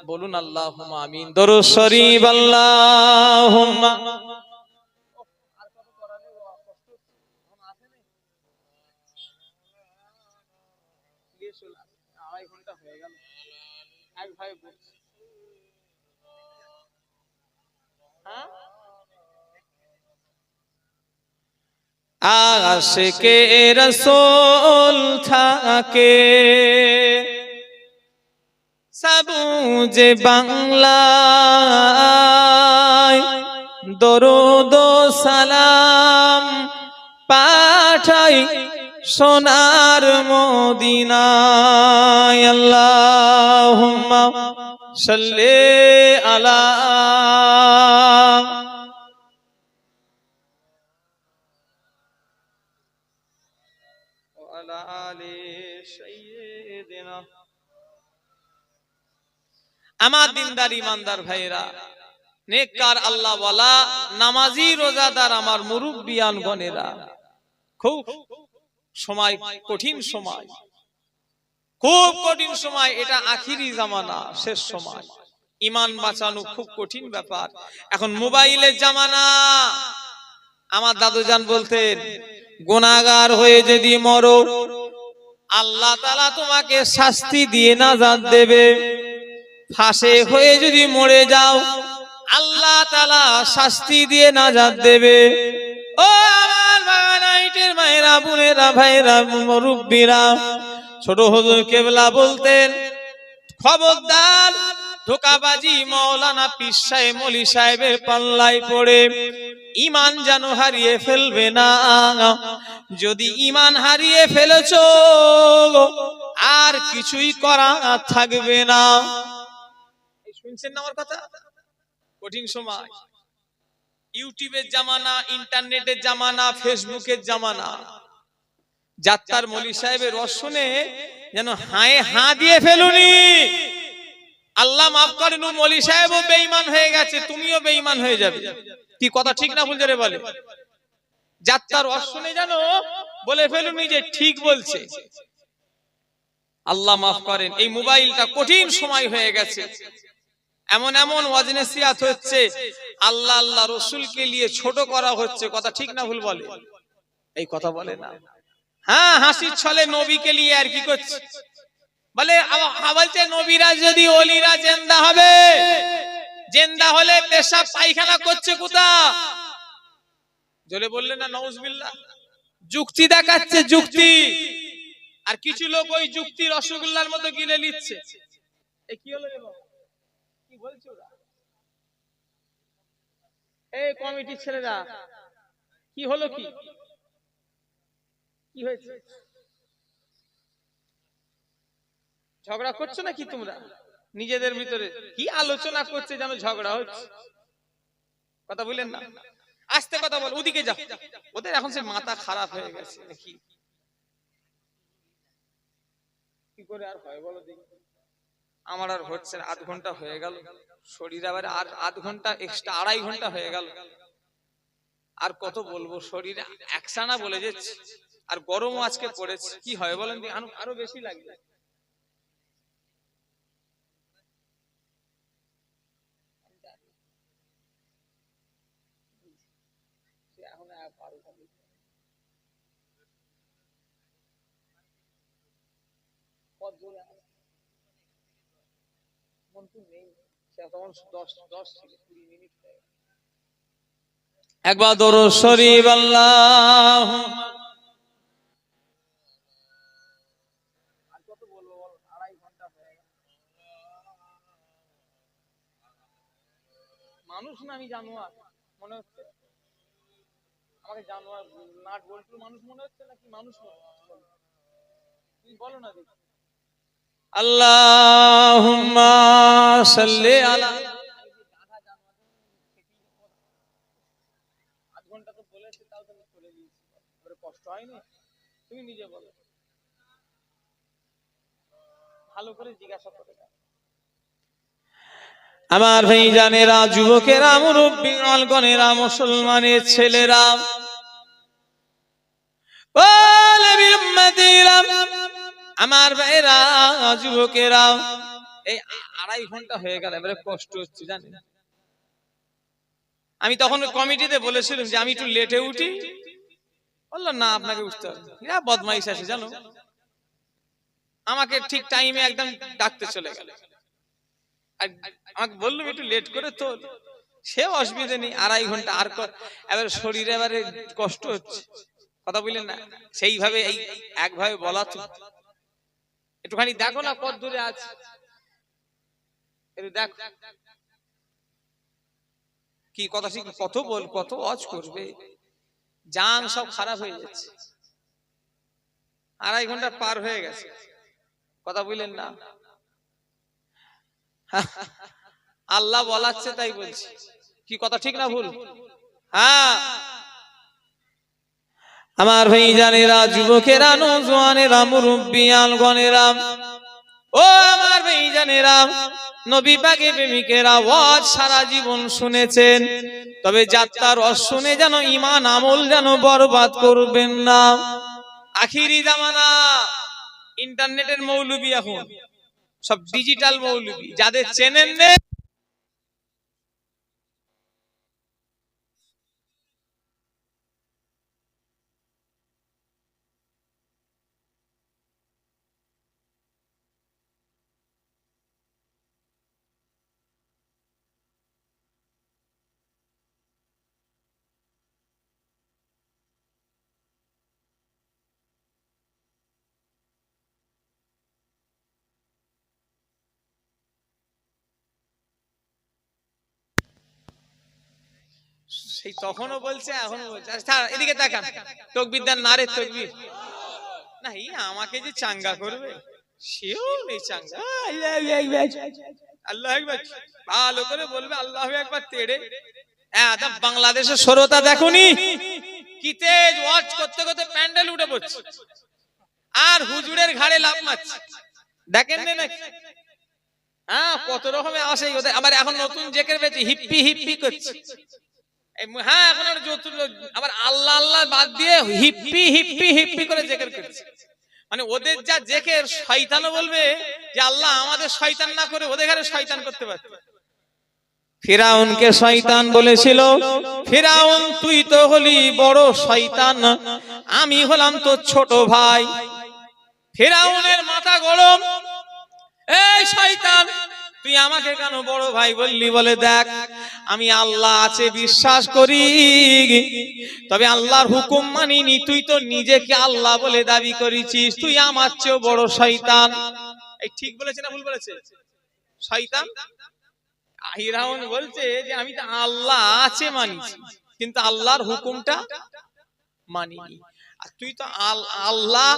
বলুন আল্লাহুম্মা আমিন। দরুদ শরীফ। আল্লাহুম্মা আশিকে রাসূল থাকে সবুজ বাংলায়, দরুদ ও সালাম পাঠাই সোনার মদিনায়। আল্লাহুম্মা সাল্লি আলা আমার দিনদার ইমানদার ভাইরা, নেককার আল্লাহ ওয়ালা নামাজি রোজাদার আমার মুরব্বিয়ান গণেরা, খুব সময় কঠিন সময়, খুব কঠিন সময়। এটা আখিরি জামানা, শেষ সময়। ঈমান বাঁচানো খুব কঠিন ব্যাপার। এখন মোবাইলের জামানা। আমার দাদুজান বলতেন গুনাহগার হয়ে যদি মরো আল্লাহ তাআলা তোমাকে শাস্তি দিয়ে নাজাত দেবে। ফাঁসে হয়ে যদি মরে যাও, আল্লাহ তাআলা শাস্তি দিয়ে নাজাত দেবে। ও আমার বাগানাইটের মায়েরা, বোনেরা, ভাইরা, মুরব্বীরা, ছোট হুজুর কেবলা বলতেন, খবরদার ধোঁকাবাজি মাওলানা পীর সাহেব মলি সাহেবের পাল্লায় পড়ে ঈমান যেন হারিয়ে ফেলবে না। যদি ঈমান হারিয়ে ফেলেছো, আর কিছুই করা থাকবে না। শুনছেন না আমার কথা? কঠিন সময়, ইউটিউবের জামানা, ইন্টারনেটের জামানা, ফেসবুকের জামানা। জাত্তার মলি সাহেবের রস শুনে যেন হায়ে হাঁ দিয়ে ফেলুনি। আল্লাহ মাফ করেন, মলি সাহেবও বেঈমান হয়ে গেছে, তুমিও বেঈমান হয়ে যাবে। কি কথা ঠিক না ভুল? জোরে বলে। জাত্তার রস শুনে যেন বলে ফেলুনি যে ঠিক বলছে। আল্লাহ মাফ করেন, এই মোবাইলটা কঠিন সময় হয়ে গেছে। এমন এমন ওয়াজনেসিয়াত হচ্ছে, আল্লাহ আল্লাহ রসুলকে নিয়ে ছোট করা হচ্ছে। কথা ঠিক না ভুল বলে? এই কথা বলে না? হ্যাঁ, হাসির ছলে নবীকে নিয়ে আর কি করছে বলে, বলছে নবীরা যদি ওলিরা জিন্দা হবে, জিন্দা হলে পেশাব পায়খানা করছে কোথা? জোরে বললে না নাউজুবিল্লাহ। যুক্তি দেখাচ্ছে, যুক্তি। আর কিছু লোক ওই যুক্তি রসগোল্লার মতো গিলে নিচ্ছে। এই কি হলো রে বাবা? কি বলছো ওরা? এই কমিটির ছেলেরা কি হলো? কি কি হয়েছে? ঝগড়া করছো নাকি তোমরা নিজেদের ভিতরে? কি আলোচনা করছে যেন ঝগড়া হচ্ছে? কথা বলেন না, আস্তে কথা বল। ওদিকে যাও, ওদের এখন সে মাথা খারাপ হয়ে গেছে নাকি? কি করে আর হয় বলো দেখি? আমার আর হচ্ছে না, আধ ঘন্টা হয়ে গেল, শরীর আবার আর আধ ঘন্টা এক্সট্রা, 2.5 ঘন্টা হয়ে গেল। আর কত বলবো, শরীরে একসানা বলে যাচ্ছে। আর গরমও আজকে পড়েছে, কি হয় বলেন? আরো বেশি লাগবে। একবার দরুদ শরীফ আল্লাহ। মানুষ না আমি জানোয়ার মনে হচ্ছে? আমাকে জানোয়ার নাট বল্টু মানুষ মনে হচ্ছে নাকি? মানুষ মনে হচ্ছে? তুমি বলো না দেখি। আল্লাহুম্মা সাল্লি আলা। আধ ঘন্টা তো বলেছে, তাও তুমি করে দিয়েছি, কষ্ট হয়নি? তুমি নিজে বলো, ভালো করে জিজ্ঞাসা করে। আমার ভাইজানেরা, যুবকেরা, মুরব্বিগণেরা, মুসলমানের ছেলেরা, আমার ভাইরা, যুবকেরা, এই 2.5 ঘন্টা হয়ে গেল, এবারে কষ্ট হচ্ছে জানেন। আমি তখন কমিটিতে বলেছিলাম যে আমি একটু লেটে উঠি, বললো না আপনাকে উঠতে হবে। বদমাইশ আছে জানো, আমাকে ঠিক টাইমে একদম ডাকতে চলে গেল। আমাকে বললো একটু লেট করে তো, সে অসুবিধা নেই, 2.5 ঘন্টা আর এবারে শরীরে এবারে কষ্ট হচ্ছে। কথা বললেন না? সেইভাবে এই একভাবে বলা তো, একটুখানি দেখো না কত দূরে আছে, একটু দেখো কি কথা ঠিক, কত বল, কত ওয়াজ করবে, জান সব খারাপ হয়ে যাচ্ছে। 2.5 ঘন্টা পার হয়ে গেছে, কথা বললেন না? আল্লাহ বলাচ্ছে তাই বলছি, কি কথা ঠিক না ভুল? হ্যাঁ, আমার ভাইজানেরা, যুবকেরা, নওজোয়ানেরা, মুরব্বিয়ান গণেরা, ও আমার ভাইজানেরা, নবী পাকের প্রেমিকেরা, ওয়াজ সারা জীবন শুনেছেন, তবে যাত্রার রস শুনে যেন ঈমান আমল যেন বরবাদ করবেন না। আখিরি জামানা, ইন্টারনেটের মৌলবি, এখন সব ডিজিটাল মৌলবি, যাদের চেনেন না সেই তখনও বলছে এখনো বলছে। আচ্ছা এদিকে তাকান, তাকবীর দেন, নারে তাকবীর। না এই আমাকে যে চাঙ্গা করবে সেও নেই চাঙ্গা। আল্লাহু আকবার ভালো করে বলবে আল্লাহু আকবার তেড়ে। একদম বাংলাদেশের শ্রোতা দেখুনি কি তেজ, ওয়াজ করতে করতে প্যান্ডেল উঠে পড়ছে আর হুজুরের ঘাড়ে লাফ মারছে, দেখেন না নাকি? হ্যাঁ কত রকমের আসে ওদের। আবার এখন নতুন জেকের বেশি হিপ্পি হিপ্পি করছে। হ্যাঁ এখন আবার আল্লাহ আল্লাহ বাদ দিয়ে হিপ্পি হিপ্পি হিপ্পি করে জেকের করছে। মানে ওদের যা জেকের, শয়তানও বলবে যে আল্লাহ আমাদের শয়তান না করে ওদের ঘরে শয়তান করতে পারত। ফিরাউনকে শয়তান বলেছিল, ফিরাউন তুই তো হলি বড় শয়তান, আমি হলাম তোর ছোট ভাই। ফিরাউনের মাথা গরম, এই শয়তান তুই আমাকে কেন বড় ভাই বললি? বলে দেখ আমি আল্লাহ আছে বিশ্বাস করি, তবে আল্লাহর হুকুম মানিনি। তুই তো নিজেকে আল্লাহ বলে দাবি করেছিস, তুই আমার চেয়েও বড় শয়তান। এই ঠিক বলেছে না ভুল বলেছে? শয়তান ফিরাউন বলছে যে আমি তো আল্লাহ আছে মানিছি, কিন্তু আল্লাহর হুকুমটা মানিনি। আর তুই তো আল্লাহ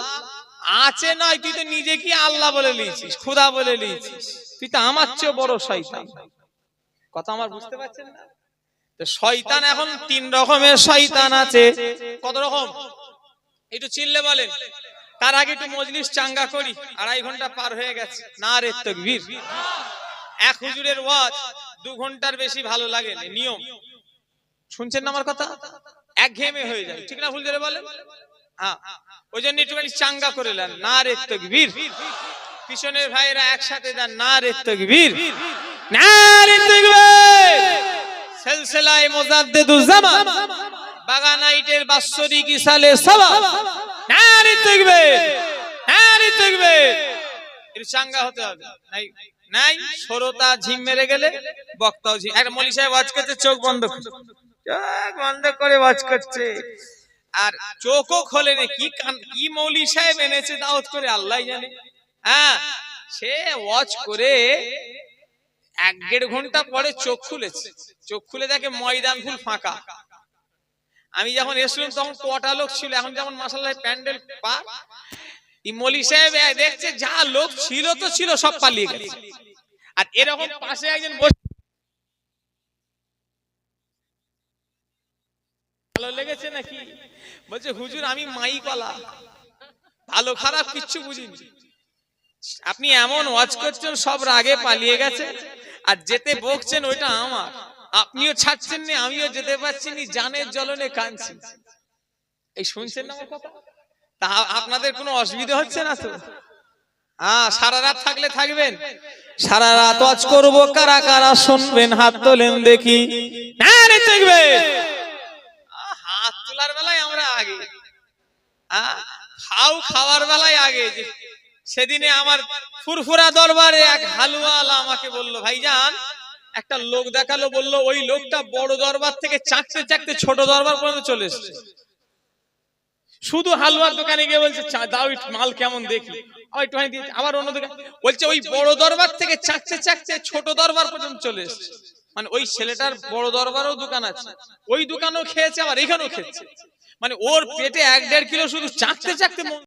আছে নয়, তুই তো নিজেকে আল্লাহ বলে নিয়েছিস, খোদা বলে নিয়েছিস, তুই তো আমার চেয়ে বড় শয়তান। কথা আমার বুঝতে পারছেন না? তো শয়তান এখন তিন রকমের শয়তান আছে। কত রকম একটু চিল্লে বলেন। তার আগে একটু মজলিস চাঙ্গা করি, 2.5 ঘন্টা পার হয়ে গেছে। নারে তাকবীর। এক হুজুরের ওয়াজ 2 ঘন্টার বেশি ভালো লাগে না, নিয়ম। শুনছেন না আমার কথা? একঘেয়েমি হয়ে যায়, ঠিক না ভুল করে বলেন? হ্যাঁ ওই জন্য একটুখানি চাঙ্গা করে নেন। নারে তাকবীর। পিছনের ভাইরা একসাথে দেন নারে তাকবীর, নারে তাকবীর। সিলসিলায়ে মুজাদ্দিদুজ জামান বাগানাইটের বাৎসরিক ইসালে সওয়াব, নারে তাকবীর, নারে তাকবীর। এর চাঙ্গা হতে হবে। নাই শ্রোতা ঝিম মেরে গেলে বক্তাও ঝিম। একটা মৌলভী সাহেব ওয়াজ করতে চোখ বন্ধ করে ওয়াজ করছে, আর চোখও খোলে না। কি মৌলভী সাহেব এনেছে দাওয়াত করে আল্লাহ জানে। হ্যাঁ সে ওয়াজ করে 1-1.5 ঘন্টা পরে চোখ খুলেছে, চোখ খুলে দেখে ময়দান ফুল ফাঁকা। আমি যখন এসেছিলাম তখন কটা লোক ছিল, এখন যেমন মাশাআল্লাহ প্যান্ডেল পার। এই মৌলভী সাহেব দেখছে যা লোক ছিল তো ছিল, সব পালিয়ে গেছে। আর এরকম পাশে একজন ভালো লেগেছে নাকি? বলছে হুজুর আমি মাইকওয়ালা, ভালো খারাপ কিচ্ছু বুঝিনি। আপনি এমন ওয়াজ করছেন সব রাগে পালিয়ে গেছে, আর যেতে বকছেন ওইটা আমার। আপনিও ছাড়ছেন না, আমিও যেতে পারছি না, জানের জ্বলনে কাঁদছি। এই শুনছেন না আমার কথা? তা আপনাদের কোনো অসুবিধা হচ্ছে না তো? সারা রাত থাকলে থাকবেন, সারা রাত ওয়াজ করব, কারা কারা শুনবেন হাত তোলেন দেখি। নারে তাকবীর। হাত তোলার বেলায় আমরা আগে, খাওয়ার বেলায় আগে। সেদিনে আমার ফুরফুরা দরবারে এক হালুয়ালা আমাকে বলল, ভাইজান একটা লোক দেখালো, বলল ওই লোকটা বড় দরবার থেকে চাকতে চাকতে ছোট দরবার পর্যন্ত চলে এসেছে। শুধু হালুয়ার দোকানে গিয়ে বলছে দাও মাল কেমন দেখি, আবার অন্য দোকান বলছে ওই বড় দরবার থেকে চাকতে চাকতে ছোট দরবার পর্যন্ত চলে এসেছে। মানে ওই ছেলেটার বড় দরবারও দোকান আছে, ওই দোকানেও খেয়েছে, আবার এখানেও খেয়েছে। মানে ওর পেটে 1-1.5 কিলো শুধু চাকতে চাকতে